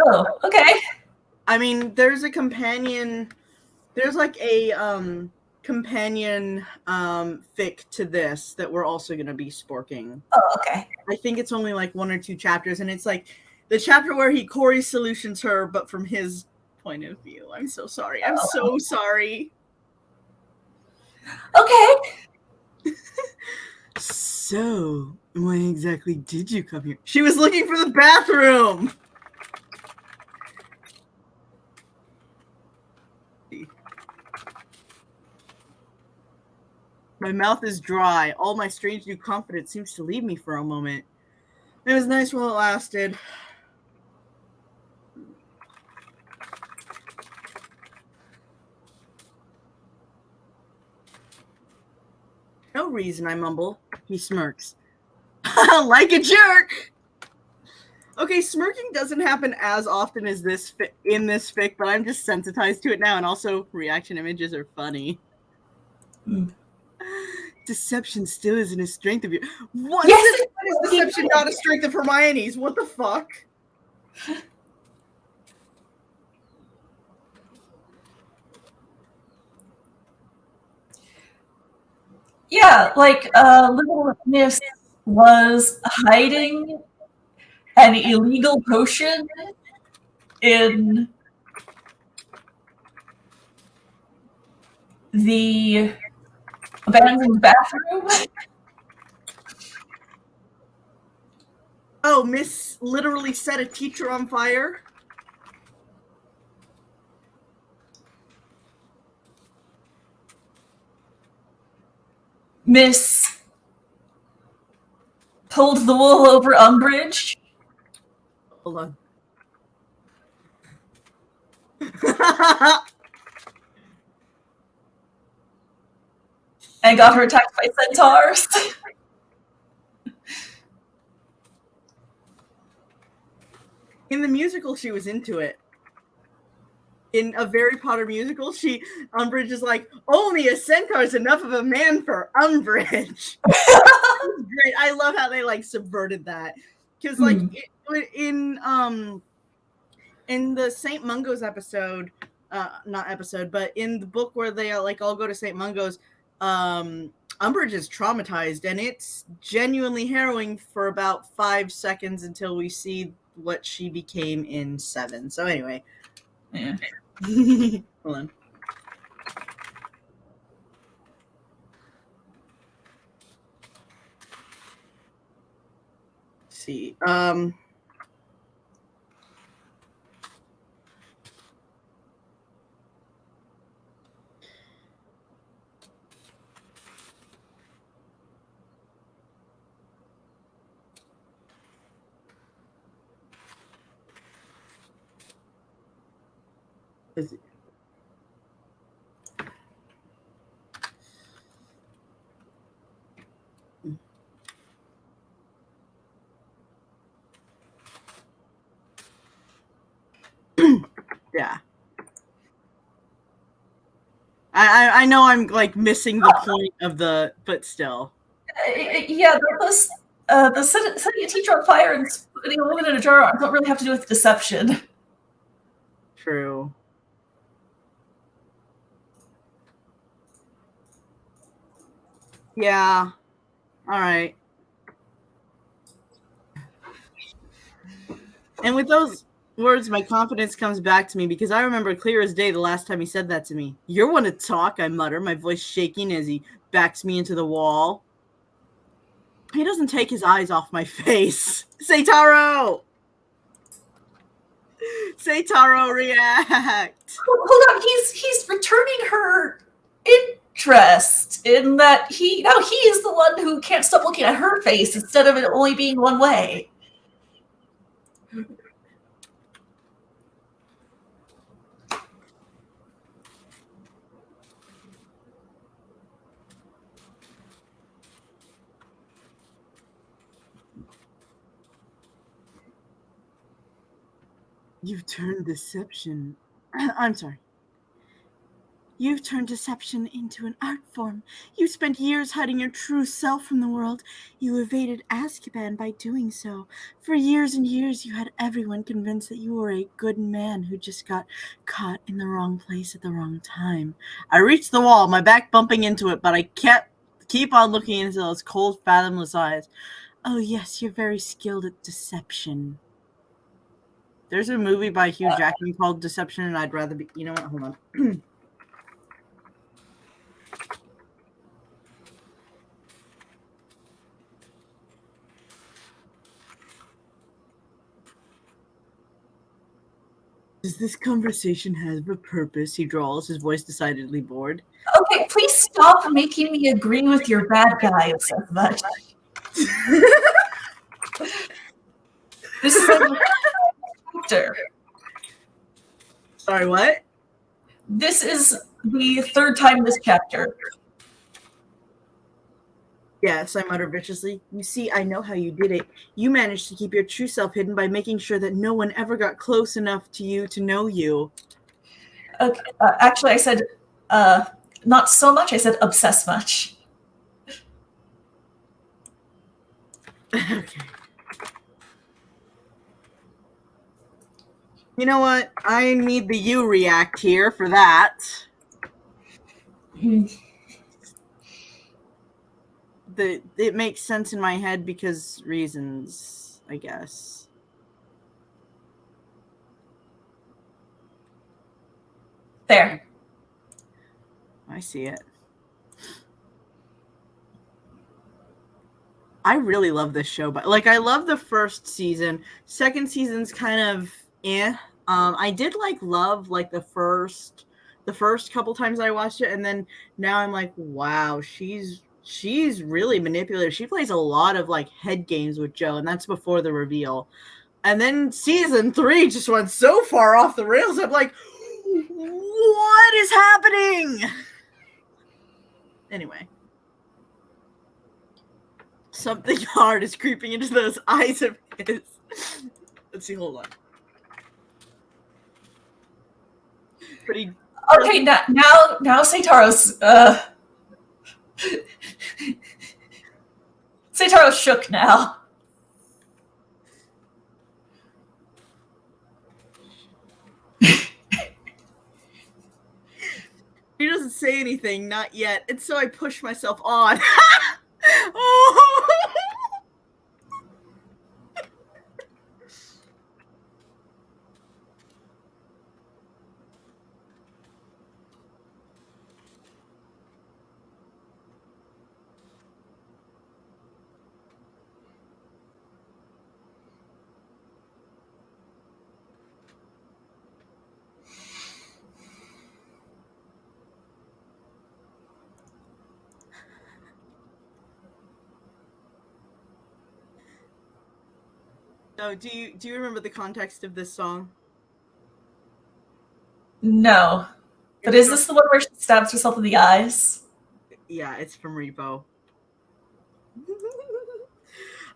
Oh, okay. I mean, there's a companion. There's like a companion fic to this that we're also gonna be sporking. Oh, okay. I think it's only like 1 or 2 chapters, and it's like the chapter where he Corey solutions her, but from his point of view. I'm so sorry. I'm so sorry. Okay. So, why exactly did you come here? She was looking for the bathroom. My mouth is dry. All my strange new confidence seems to leave me for a moment. It was nice while it lasted. no reason, I mumble. He smirks. Like a jerk! Okay, smirking doesn't happen as often as in this fic, but I'm just sensitized to it now, and also reaction images are funny. Deception still isn't a strength of yours. What? Yes, Is deception not a strength of Hermione's? What the fuck? Yeah, like little Miss was hiding an illegal potion in the abandoned bathroom. Oh, Miss literally set a teacher on fire? Miss pulled the wool over Umbridge. Hold on. And got her attacked by centaurs. In the musical, she was into it. In a Harry Potter musical, Umbridge is like, only a centaur's enough of a man for Umbridge. Great. I love how they like subverted that. Because like in the St. Mungo's episode, not episode, but in the book where they like all go to St. Mungo's, Umbridge is traumatized, and it's genuinely harrowing for about 5 seconds until we see what she became in 7. So anyway. Yeah. Hold on. Let's see. Is it? Yeah. I know I'm like missing the point of but still. Yeah, the setting a teacher on fire and putting a woman in a jar don't really have to do with deception. True. Yeah. All right. And with those words, my confidence comes back to me because I remember clear as day the last time he said that to me. You're one to talk, I mutter, my voice shaking as he backs me into the wall. He doesn't take his eyes off my face. Say Taro! Say Taro, react! Hold on, he's returning her interest in that he is the one who can't stop looking at her face instead of it only being one way. You've turned deception. I'm sorry. You've turned deception into an art form. You spent years hiding your true self from the world. You evaded Azkaban by doing so. For years and years, you had everyone convinced that you were a good man who just got caught in the wrong place at the wrong time. I reached the wall, my back bumping into it, but I keep on looking into those cold, fathomless eyes. Oh yes, you're very skilled at deception. There's a movie by Hugh Jackman called Deception, and I'd rather be... You know what? Hold on. Does this conversation have a purpose? He drawls, his voice decidedly bored. Okay, please stop making me agree with your bad guys so much. This is a chapter. Sorry, what? This is the third time this chapter. Yes, I muttered viciously. You see, I know how you did it. You managed to keep your true self hidden by making sure that no one ever got close enough to you to know you. Okay, actually, I said not so much. I said obsess much. Okay. You know what? I need the you react here for that. It makes sense in my head because reasons, I guess. There. I see it. I really love this show, but like I love the first season. Second season's kind of I did love the first couple times I watched it, and then now I'm like, wow, she's really manipulative. She plays a lot of like head games with Joe, and that's before the reveal. And then season 3 just went so far off the rails. I'm like, what is happening? Anyway. Something hard is creeping into those eyes of his. Let's see, hold on. Pretty. Okay, now Seitaro's Seitaro's shook now. He doesn't say anything, not yet, and so I push myself on. Oh. So, do you remember the context of this song? No. But is this the one where she stabs herself in the eyes? Yeah, it's from Repo.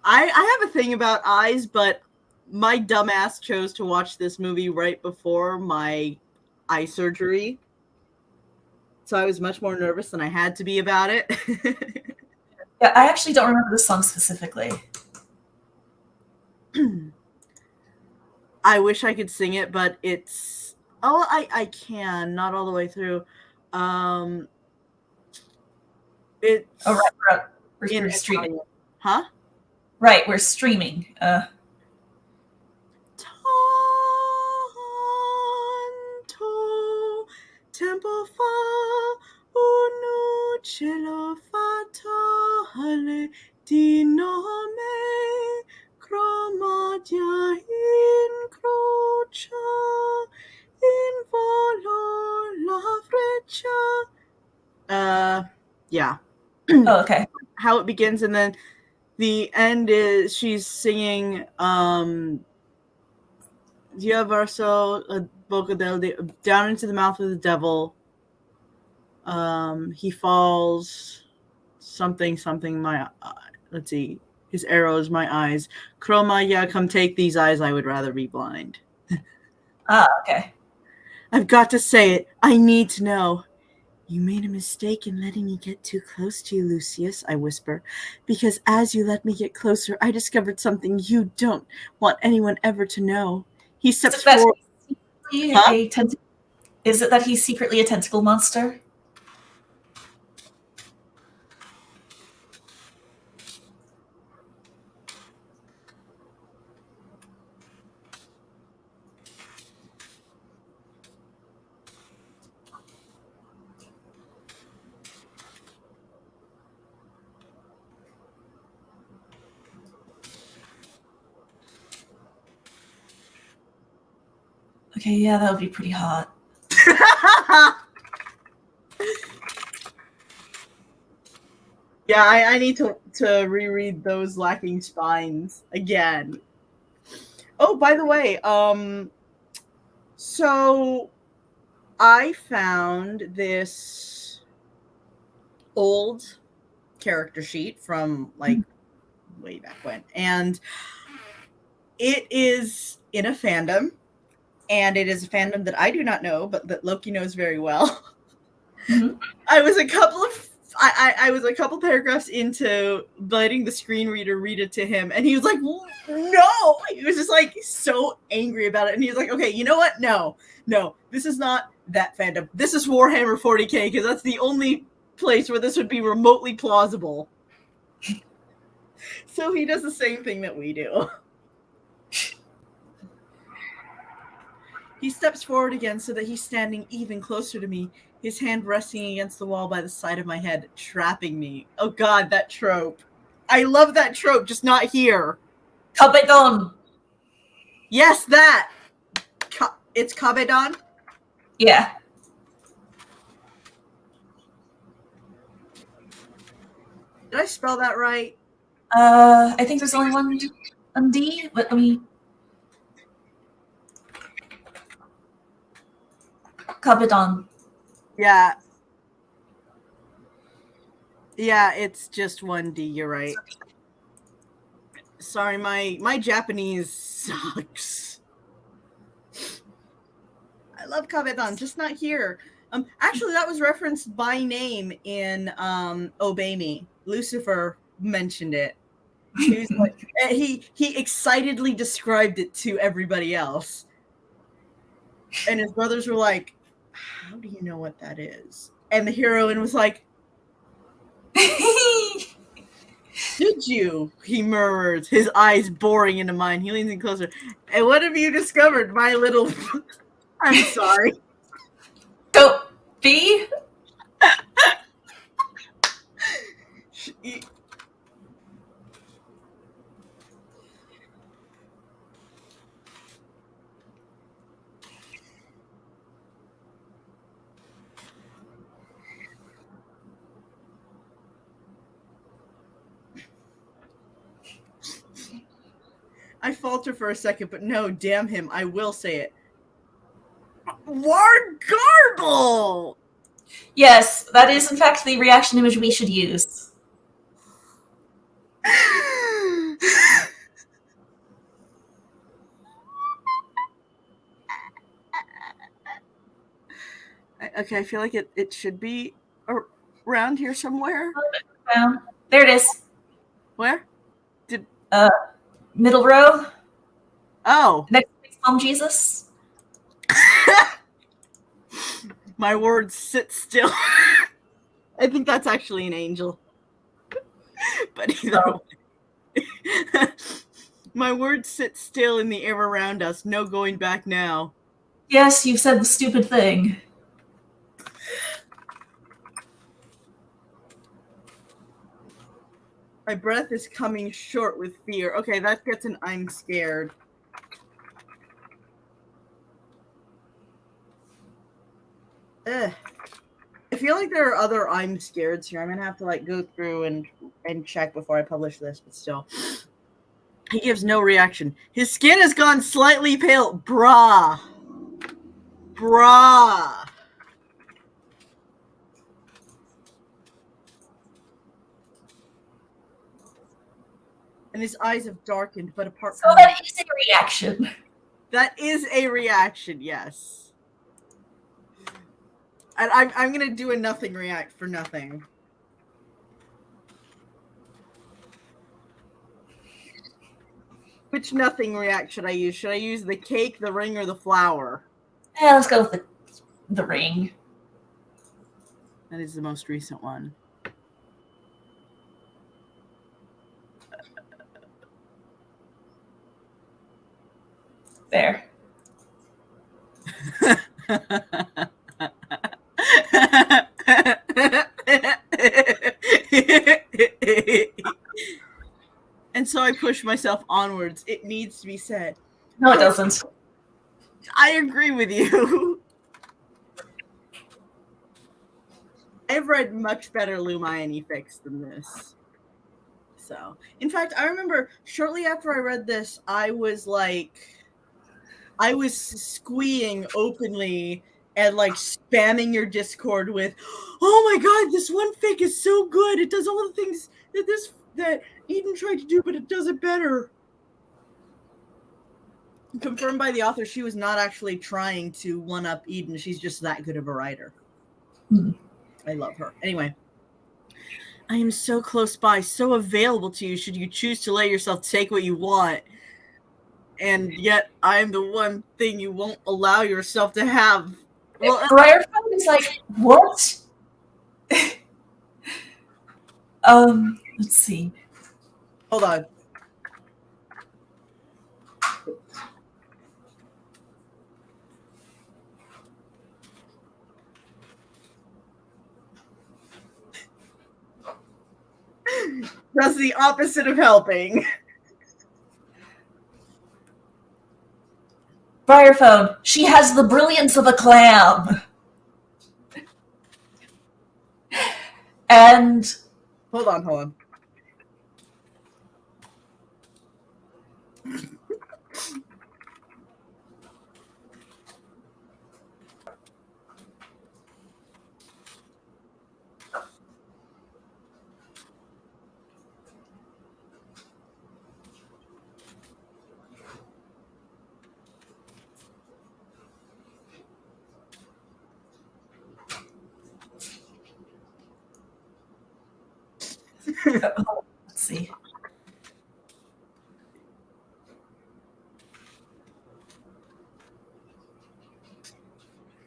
I have a thing about eyes, but my dumbass chose to watch this movie right before my eye surgery. So I was much more nervous than I had to be about it. Yeah, I actually don't remember this song specifically. I wish I could sing it, but it's I can, not all the way through. It's right, in we're streaming. Italian. Huh? Right, we're streaming. Tanto tempo fa un uccello fatale di nome Cromatia incrocia in volo la freccia. Yeah. Oh, okay. How it begins, and then the end is she's singing Dia verso boca del down into the mouth of the devil. He falls something my let's see, his arrows my eyes. Chroma, yeah, come take these eyes, I would rather be blind. Okay. I've got to say it. I need to know. You made a mistake in letting me get too close to you, Lucius, I whisper, because as you let me get closer, I discovered something you don't want anyone ever to know. He steps forward. Is it that he's secretly a tentacle monster? Okay, yeah, that would be pretty hot. Yeah, I need to reread Those Lacking Spines again. Oh, by the way, so I found this old character sheet from like way back when, and it is in a fandom, and it is a fandom that I do not know, but that Loki knows very well. Mhm. I was a couple paragraphs into letting the screen reader read it to him, and he was like, no! He was just like so angry about it, and he was like, okay, you know what? No, this is not that fandom. This is Warhammer 40k, because that's the only place where this would be remotely plausible. So he does the same thing that we do. He steps forward again so that he's standing even closer to me, his hand resting against the wall by the side of my head, trapping me. Oh god, that trope. I love that trope, just not here. Kabedon. Yes, that! It's Kabedon? Yeah. Did I spell that right? I think there's only one D, but let me... Kabedon. Yeah. Yeah, it's just 1D, you're right. Sorry, my Japanese sucks. I love Kabedon, just not here. Actually, that was referenced by name in Obey Me. Lucifer mentioned it. He was like, he excitedly described it to everybody else, and his brothers were like, "How do you know what that is?" And the heroine was like, "Did you?" He murmurs, his eyes boring into mine. He leans in closer. And what have you discovered, my little? I'm sorry. Go B. I falter for a second, but no, damn him, I will say it. Wargarble! Yes, that is in fact the reaction image we should use. Okay, I feel like it should be around here somewhere. There it is. Where? Middle row. Oh. Next to Psalm Jesus. My words sit still. I think that's actually an angel. But either way. My words sit still in the air around us. No going back now. Yes, you've said the stupid thing. My breath is coming short with fear. Okay, that gets an I'm scared. Ugh. I feel like there are other I'm scared here. I'm gonna have to like go through and check before I publish this, but still. He gives no reaction. His skin has gone slightly pale. Bruh. And his eyes have darkened, but apart from that is a reaction. That is a reaction, yes. And I'm gonna do a nothing react for nothing. Which nothing react should I use? Should I use the cake, the ring, or the flower? Yeah, let's go with the ring. That is the most recent one. There. And so I push myself onwards. It needs to be said. No, it doesn't. I agree with you. I've read much better Lumione fics than this. So, in fact, I remember shortly after I read this, I was squeeing openly and like spamming your Discord with, "Oh my god, this one fic is so good. It does all the things that Eden tried to do, but it does it better." Confirmed by the author, she was not actually trying to one-up Eden. She's just that good of a writer. I love her. Anyway, I am so close by, so available to you should you choose to let yourself take what you want. And yet I'm the one thing you won't allow yourself to have. Well, Briarphone is like, what? Let's see. Hold on. That's the opposite of helping. Briarphone, she has the brilliance of a clam. And hold on. let's see.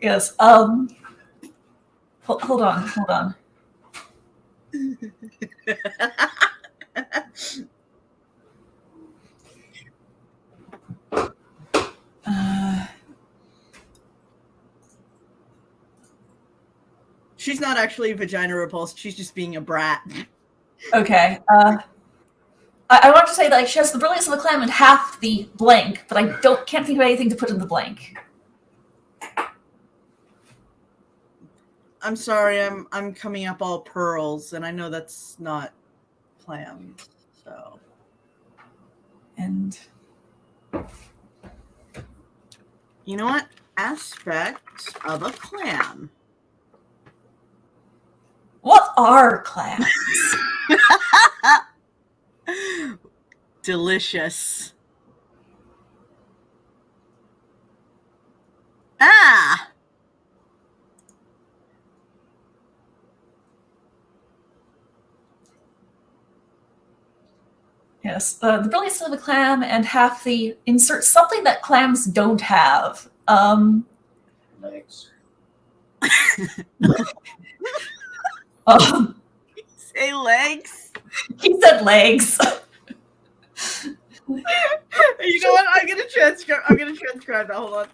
Yes. Hold on. She's not actually vagina repulsed. She's just being a brat. Okay. I want to say that she has the brilliance of a clam and half the blank, but I can't think of anything to put in the blank. I'm sorry, I'm coming up all pearls, and I know that's not planned. So, and you know what? Aspect of a clam. What are clams? Delicious. Ah! Yes, the brilliance of a clam and half the insert something that clams don't have. Legs. Say legs? He said legs. You know what? I'm gonna transcribe that. Hold on.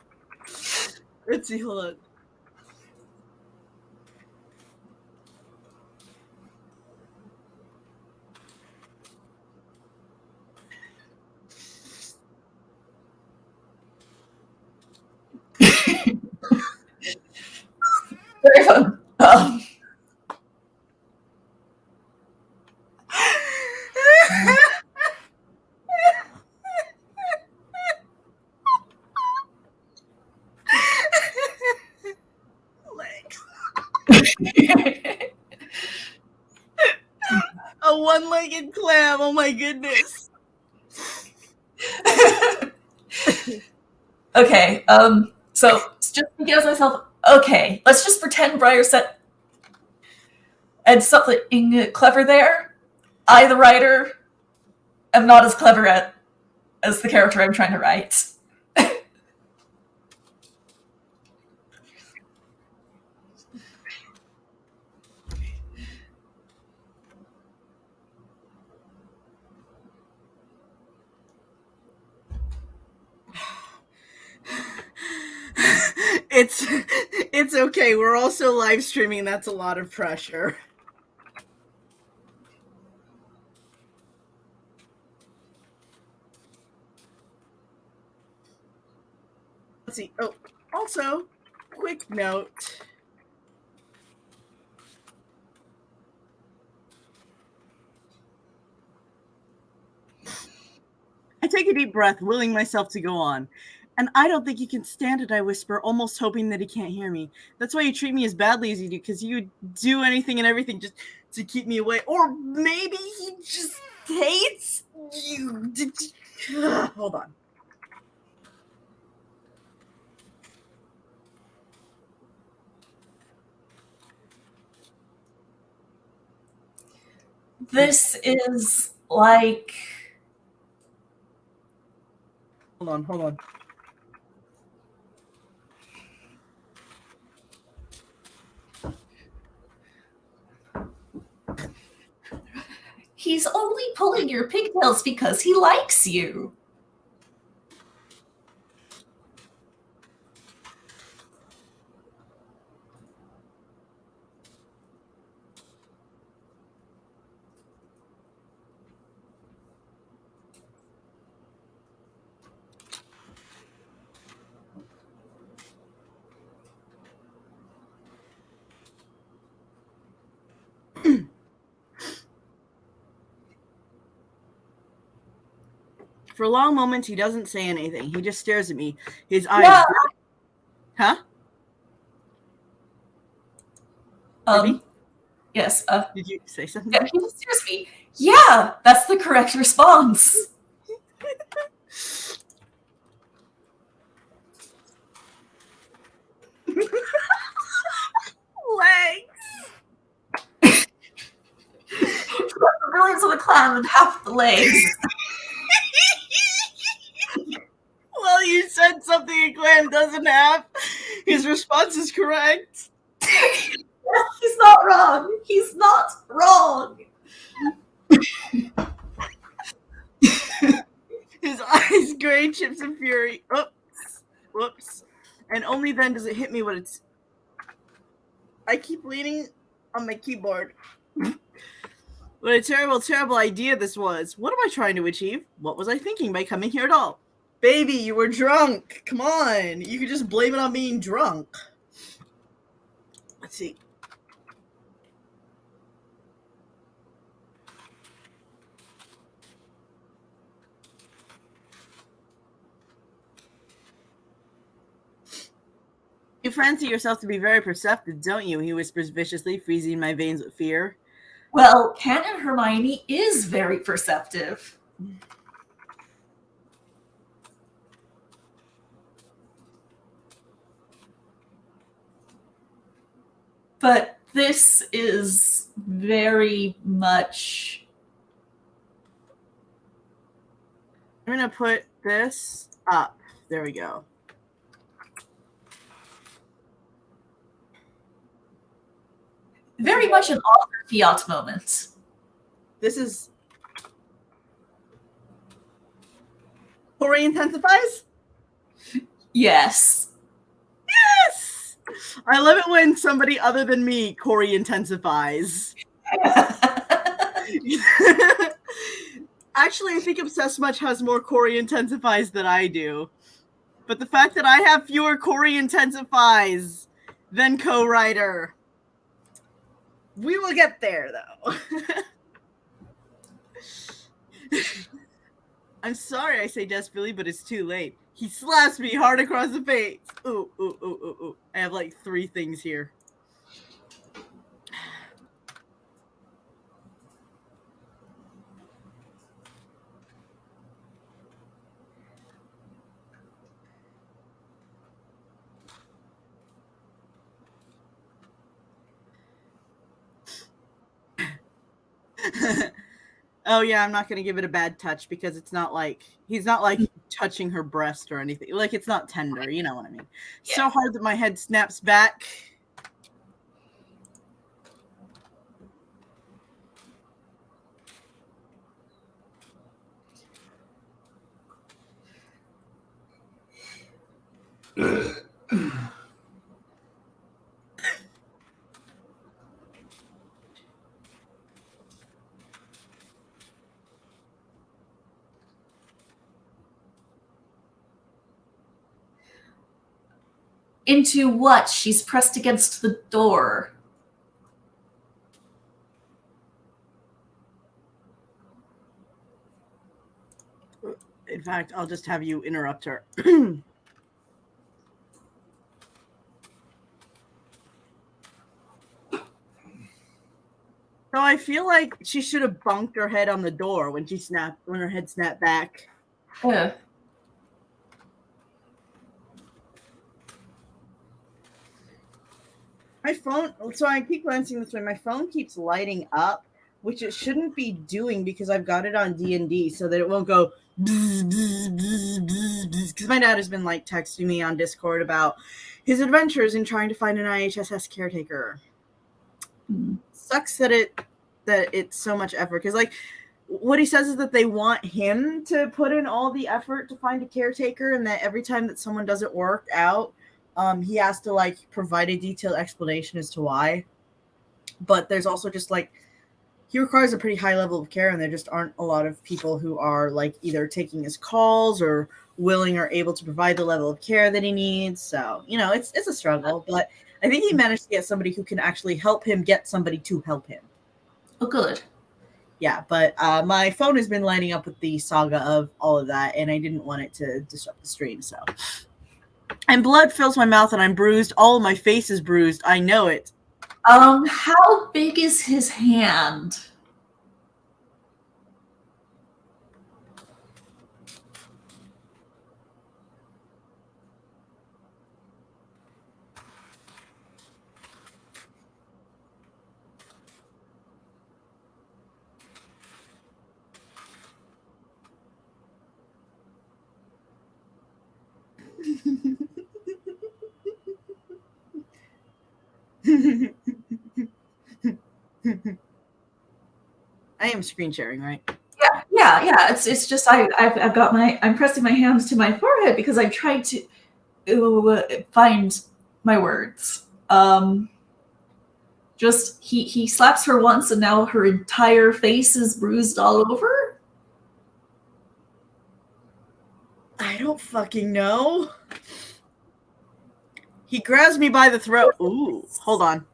Let's see. Hold on. Very fun. A one-legged clam. Oh my goodness. Okay. So just thinking to myself. Okay, let's just pretend Briar said and something clever there. I, the writer, am not as clever as the character I'm trying to write. It's okay. We're also live streaming. That's a lot of pressure. Let's see. Oh, also, quick note. I take a deep breath, willing myself to go on. And I don't think you can stand it, I whisper, almost hoping that he can't hear me. That's why you treat me as badly as you do, because you do anything and everything just to keep me away. Or maybe he just hates you. Hold on. This is like... Hold on. He's only pulling your pigtails because he likes you. For a long moment, he doesn't say anything. He just stares at me. His eyes... Yeah. Huh? Yes. Did you say something? Yeah, he just stares at me. Yeah, that's the correct response. Legs. The brilliance of the clown and half the legs. Well, you said something a clam doesn't have. His response is correct. He's not wrong. He's not wrong. His eyes gray chips in fury. Oops. Whoops. And only then does it hit me what it's... I keep leaning on my keyboard. What a terrible, terrible idea this was. What am I trying to achieve? What was I thinking by coming here at all? Baby, you were drunk. Come on. You could just blame it on being drunk. Let's see. You fancy yourself to be very perceptive, don't you? He whispers viciously, freezing my veins with fear. Well, Canon Hermione is very perceptive. But this is very much... I'm going to put this up. There we go. Very much an author fiat moment. This is... Corey intensifies? Yes. Yes! I love it when somebody other than me Corey intensifies. Actually, I think Obsessed Much has more Corey intensifies than I do. But the fact that I have fewer Corey intensifies than co-writer... We will get there, though. I'm sorry I say desperately, but it's too late. He slaps me hard across the face. Ooh, ooh, ooh, ooh, ooh. I have like 3 things here. Oh yeah, I'm not gonna give it a bad touch because it's not like he's not like touching her breast or anything. Like it's not tender, you know what I mean? Yeah. So hard that my head snaps back. Into what? She's pressed against the door. In fact, I'll just have you interrupt her. I feel like she should have bunked her head on the door when her head snapped back. Yeah. My phone, so I keep glancing this way. My phone keeps lighting up, which it shouldn't be doing because I've got it on D&D so that it won't go because my dad has been like texting me on Discord about his adventures in trying to find an IHSS caretaker. Sucks that it's so much effort because like what he says is that they want him to put in all the effort to find a caretaker, and that every time that someone doesn't work out, he has to like provide a detailed explanation as to why. But there's also just like he requires a pretty high level of care, and there just aren't a lot of people who are like either taking his calls or willing or able to provide the level of care that he needs. So, you know, it's a struggle, but I think he managed to get somebody who can actually help him get somebody to help him. Oh, good. Yeah, but my phone has been lighting up with the saga of all of that, and I didn't want it to disrupt the stream, so. And blood fills my mouth, and I'm bruised. All of my face is bruised. I know it. How big is his hand? I am screen sharing, right? Yeah. It's just I've got I'm pressing my hands to my forehead because I'm trying to find my words. Just he slaps her once and now her entire face is bruised all over. I don't fucking know. He grabs me by the throat. Ooh, hold on.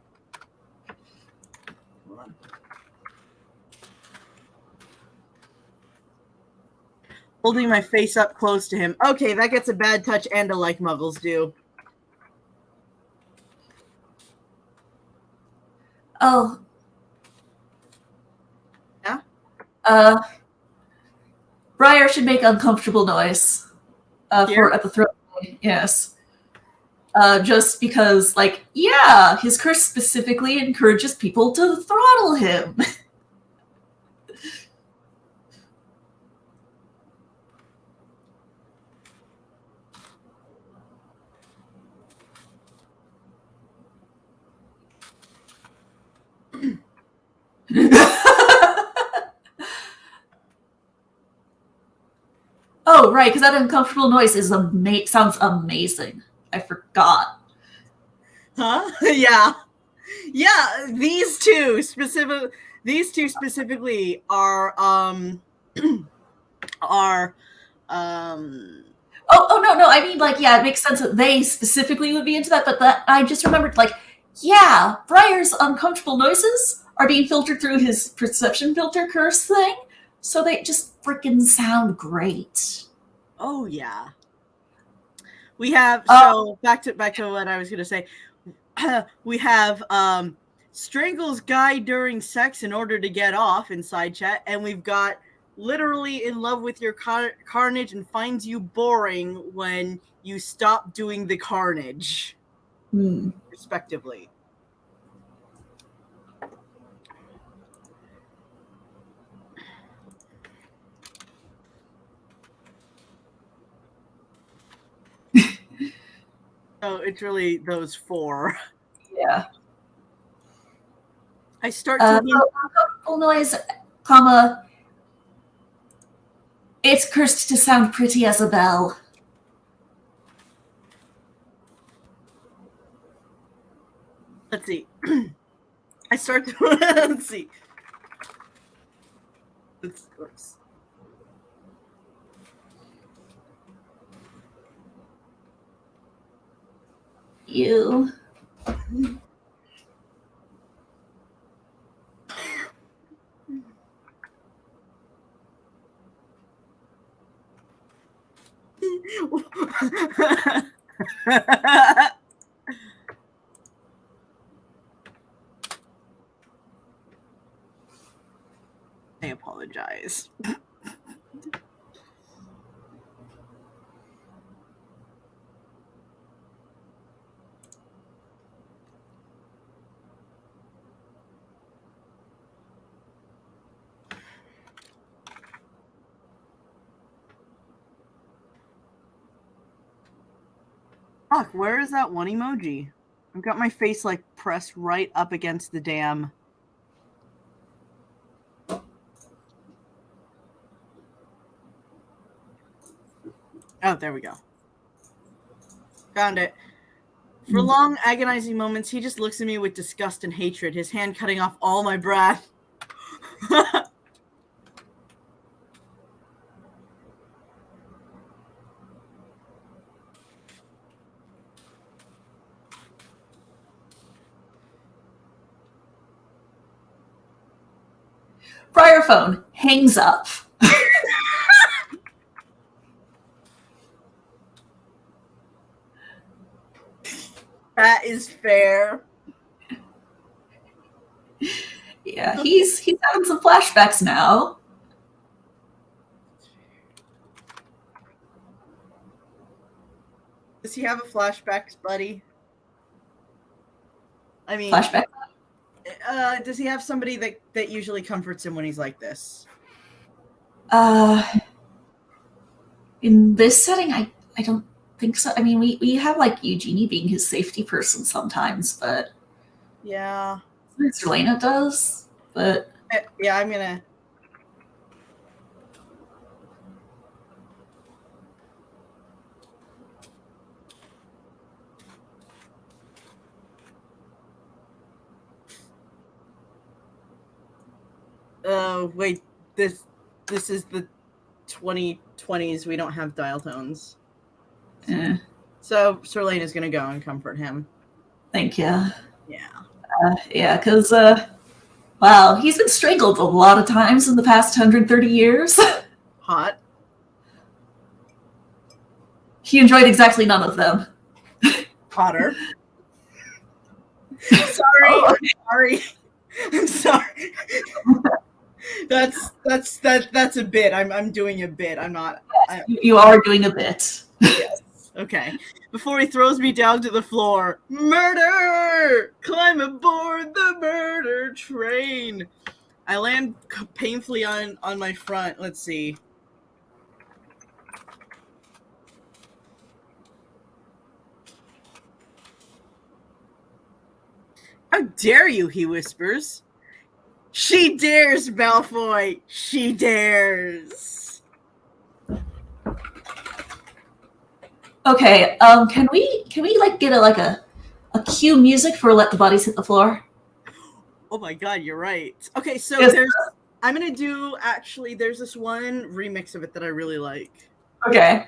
Holding my face up close to him. Okay, that gets a bad touch and a like muggles do. Oh. Yeah? Briar should make uncomfortable noise. For at the throat. Yes. Just because, like, yeah, his curse specifically encourages people to throttle him. Oh, right, because that uncomfortable noise is sounds amazing. I forgot. Huh? Yeah. Yeah, these two specifically are no, I mean, like, yeah, it makes sense that they specifically would be into that, but that I just remembered, like, yeah, Briar's uncomfortable noises are being filtered through his perception filter curse thing, so they just freaking sound great. Oh yeah. We have so back to what I was gonna say. We have Strangle's guide during sex in order to get off in side chat, and we've got literally in love with your carnage and finds you boring when you stop doing the carnage, respectively. So it's really those four. Yeah. I start to uncomfortable noise, comma, it's cursed to sound pretty as a bell. Let's see. I start to let's see. Oops. You. I apologize. Fuck, where is that one emoji? I've got my face like pressed right up against the damn. Oh, there we go. Found it. For long, agonizing moments, he just looks at me with disgust and hatred, his hand cutting off all my breath. Briarphone hangs up. That is fair. Yeah, he's having some flashbacks now. Does he have a flashbacks, buddy? I mean, Flashback. Does he have somebody that usually comforts him when he's like this? In this setting, I don't think so. I mean, we have like Eugenie being his safety person sometimes, but yeah, Selena does. But yeah, I'm gonna. Wait, this is the 2020s. We don't have dial tones. So Serlena's gonna go and comfort him. Thank you. Yeah. Yeah, because wow, he's been strangled a lot of times in the past 130 years. Hot. He enjoyed exactly none of them. Hotter. Sorry. I'm sorry. That's a bit. I'm doing a bit. I'm not. You are doing a bit. Yes. Okay. Before he throws me down to the floor, murder! Climb aboard the murder train. I land painfully on my front. Let's see. How dare you, he whispers. She dares, Malfoy. She dares. Okay, can we like get a cue music for Let the Bodies Hit the Floor? Oh my god, you're right. Okay, so Yes. I'm gonna do, actually, there's this one remix of it that I really like. Okay.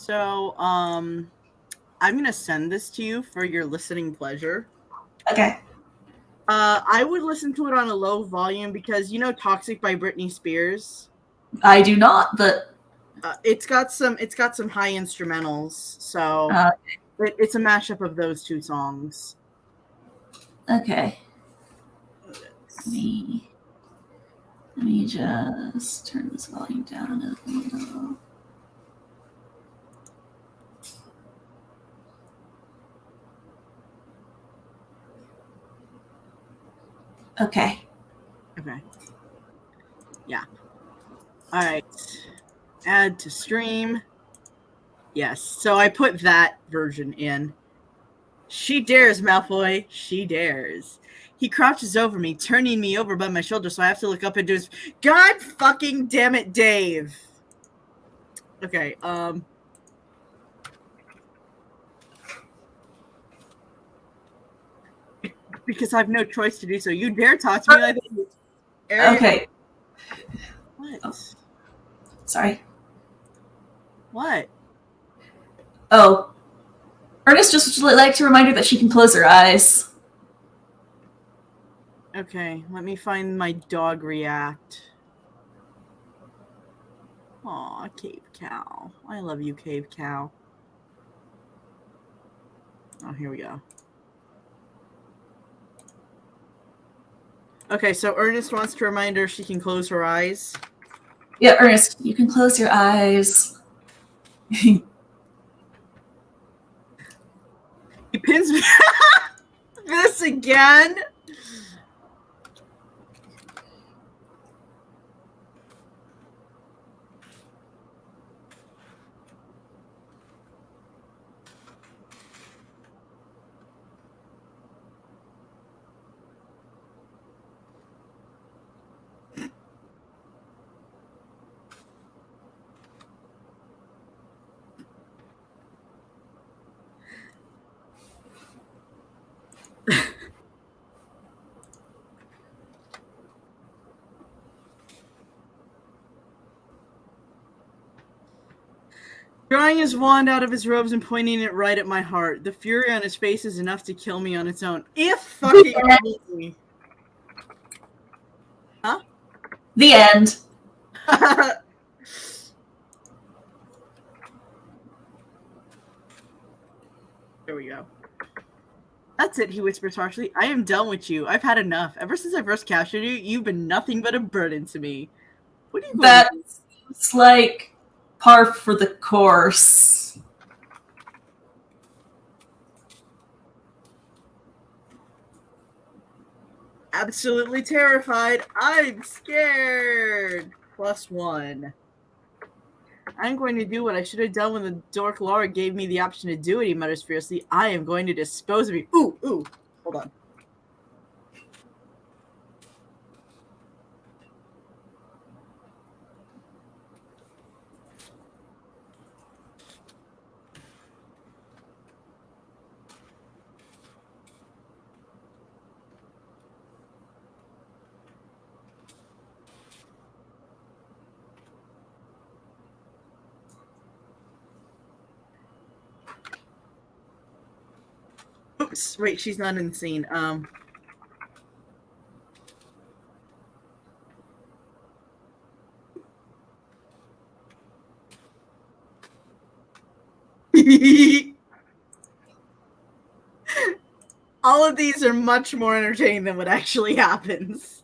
So, I'm gonna send this to you for your listening pleasure. Okay. I would listen to it on a low volume because you know "Toxic" by Britney Spears. I do not, but It's got some high instrumentals, so it's a mashup of those two songs. okay. Let me just turn this volume down a little. Okay. Yeah. All right. Add to stream. Yes. So I put that version in. She dares, Malfoy. She dares. He crouches over me, turning me over by my shoulder, so I have to look up into his. God fucking damn it, Dave. Okay. Because I have no choice to do so. You dare talk to me like that? Okay. What? Oh. Sorry. What? Oh. Ernest just would like to remind her that she can close her eyes. Okay, let me find my dog react. Aw, Cave Cow. I love you, Cave Cow. Oh, here we go. Okay, so Ernest wants to remind her she can close her eyes. Yeah, Ernest, you can close your eyes. He pins me. This again? Drawing his wand out of his robes and pointing it right at my heart. The fury on his face is enough to kill me on its own. If fucking only. Huh? The end. There we go. That's it, he whispers harshly. I am done with you. I've had enough. Ever since I first captured you, you've been nothing but a burden to me. What are you going to do? That's like par for the course. Absolutely terrified. I'm scared. +1. I'm going to do what I should have done when the dork Laura gave me the option to do it, he mutters fiercely. I am going to dispose of you. Ooh. Hold on. Oops, wait, she's not in the scene. All of these are much more entertaining than what actually happens.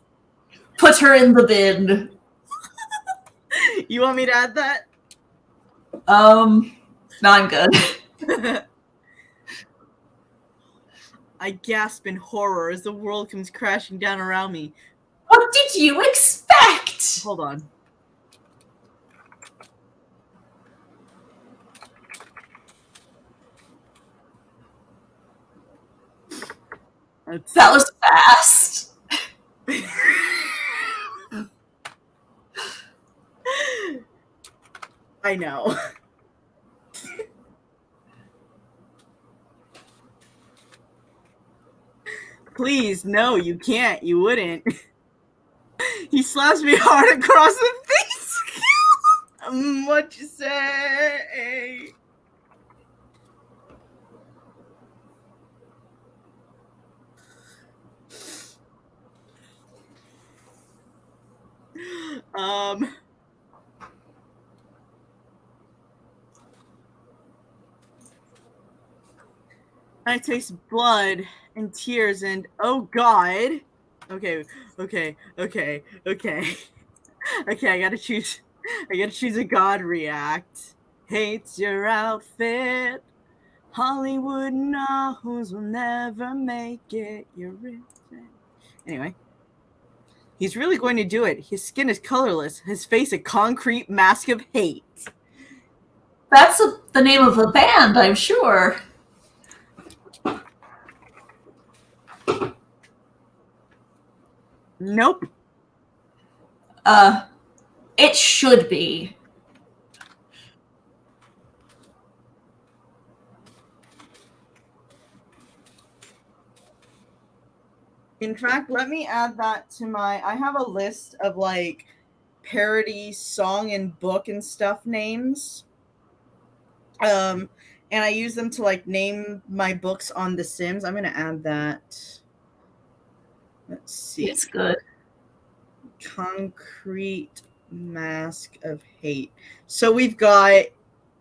Put her in the bin. You want me to add that? No, I'm good. I gasp in horror as the world comes crashing down around me. What did you expect? Hold on. That was fast. I know. Please, no, you can't. You wouldn't. He slaps me hard across the face. What you say? I taste blood and tears and oh god. Okay. Okay, I gotta choose a god react. Hates your outfit. Hollywood knows will never make it. You're rich. Anyway. He's really going to do it. His skin is colorless. His face a concrete mask of hate. That's the name of a band, I'm sure. Nope. It should be. In fact, let me add that to I have a list of like parody song and book and stuff names. and I use them to like name my books on The Sims. I'm gonna add that. Let's see. It's good. Concrete Mask of Hate. So we've got.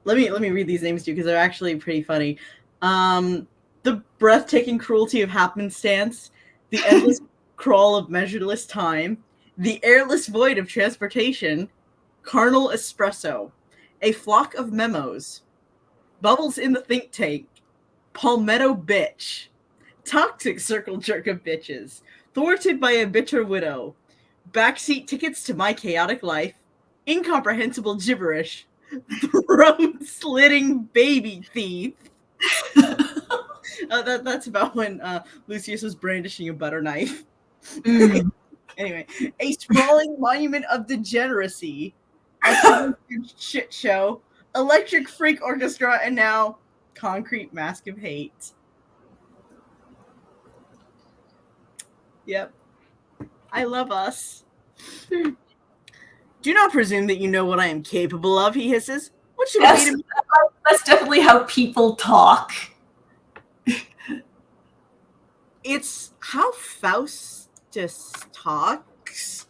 Let me read these names to you because they're actually pretty funny. The breathtaking cruelty of happenstance, the endless crawl of measureless time, the airless void of transportation, carnal espresso, a flock of memos, bubbles in the think tank, palmetto bitch, toxic circle jerk of bitches, thwarted by a bitter widow, backseat tickets to my chaotic life, incomprehensible gibberish, throat slitting baby thief. That's about when Lucius was brandishing a butter knife. Mm. Anyway, a sprawling monument of degeneracy, a shit show, electric freak orchestra, and now concrete mask of hate. Yep. I love us. Do not presume that you know what I am capable of, he hisses. What should it be to me? That's definitely how people talk. It's how Faustus talks.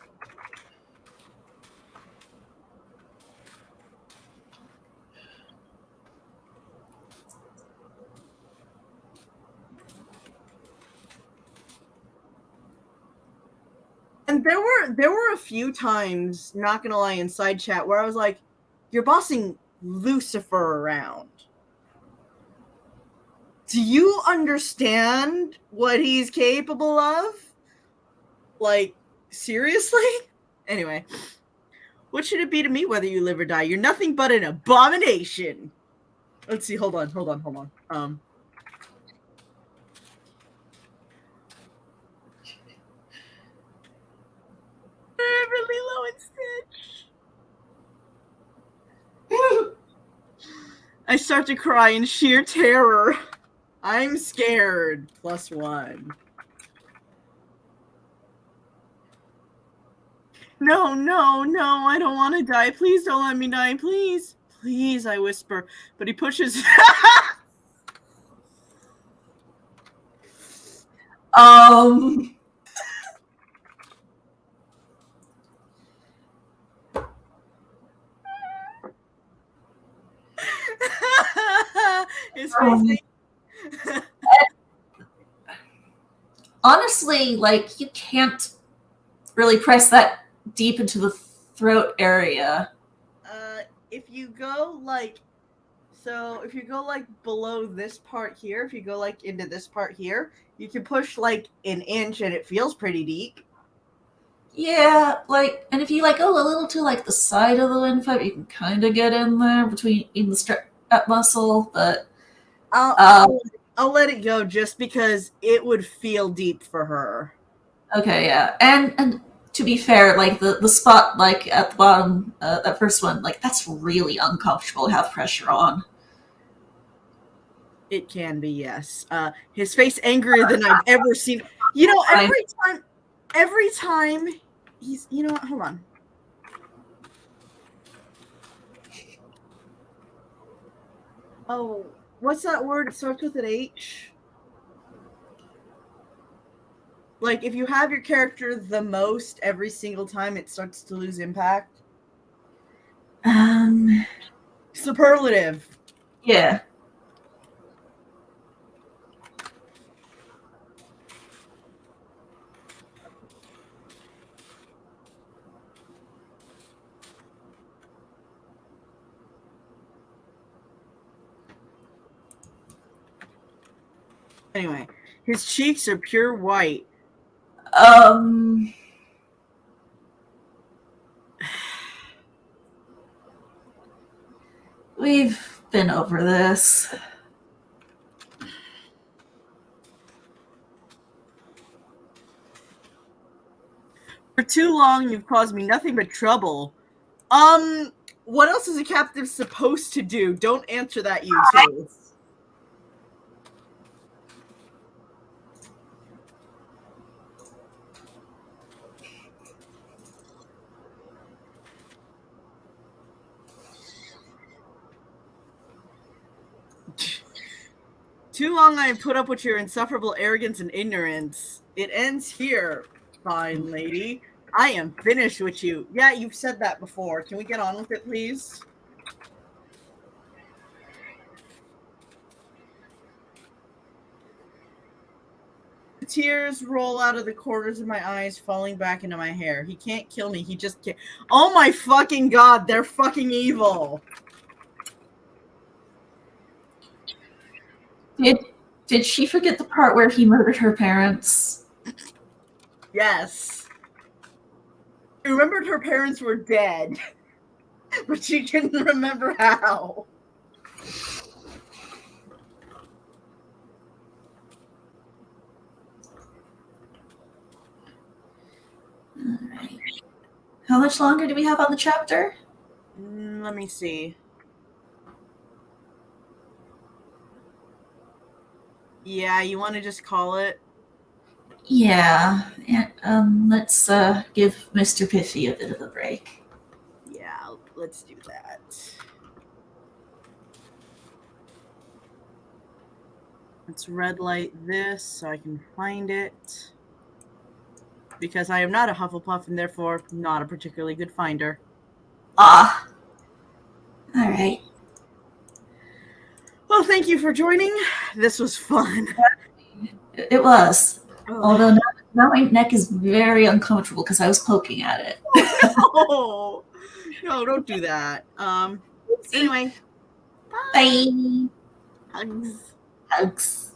And there were a few times, not gonna lie, in side chat where I was like, "You're bossing Lucifer around. Do you understand what he's capable of? Like, seriously?" Anyway, what should it be to me whether you live or die? You're nothing but an abomination. Let's see. Hold on. Lilo and Stitch. I start to cry in sheer terror. I'm scared. +1. No, I don't want to die. Please don't let me die. Please. Please, I whisper. But he pushes. His face. Honestly, like, you can't really press that deep into the throat area. If you go like below this part here, if you go like into this part here, you can push like an inch and it feels pretty deep. Yeah, like, and if you like go a little to like the side of the windpipe, you can kind of get in there between the strap muscle, but I'll let it go just because it would feel deep for her. Okay, yeah, and to be fair, like the spot like at the bottom, that first one, like that's really uncomfortable to have pressure on. It can be, yes. His face angrier than I've ever seen. You know, every time he's, you know what? Hold on. Oh, what's that word? It starts with an H. Like, if you have your character the most every single time, it starts to lose impact. Superlative. Yeah. Anyway, his cheeks are pure white. We've been over this. For too long, you've caused me nothing but trouble. What else is a captive supposed to do? Don't answer that, you two. Too long I have put up with your insufferable arrogance and ignorance. It ends here, fine lady. I am finished with you. Yeah, you've said that before. Can we get on with it, please? The tears roll out of the corners of my eyes, falling back into my hair. He can't kill me. He just can't. Oh my fucking god, they're fucking evil. Did she forget the part where he murdered her parents? Yes. She remembered her parents were dead, but she didn't remember how. Alright. How much longer do we have on the chapter? Let me see. Yeah, you want to just call it? Yeah. Let's give Mr. Piffy a bit of a break. Yeah, let's do that. Let's red light this so I can find it. Because I am not a Hufflepuff and therefore not a particularly good finder. Ah. Alright. Well, thank you for joining. This was fun. It was. Oh. Although now my neck is very uncomfortable because I was poking at it. Oh, no, don't do that. Anyway. Bye. Hugs. Hugs.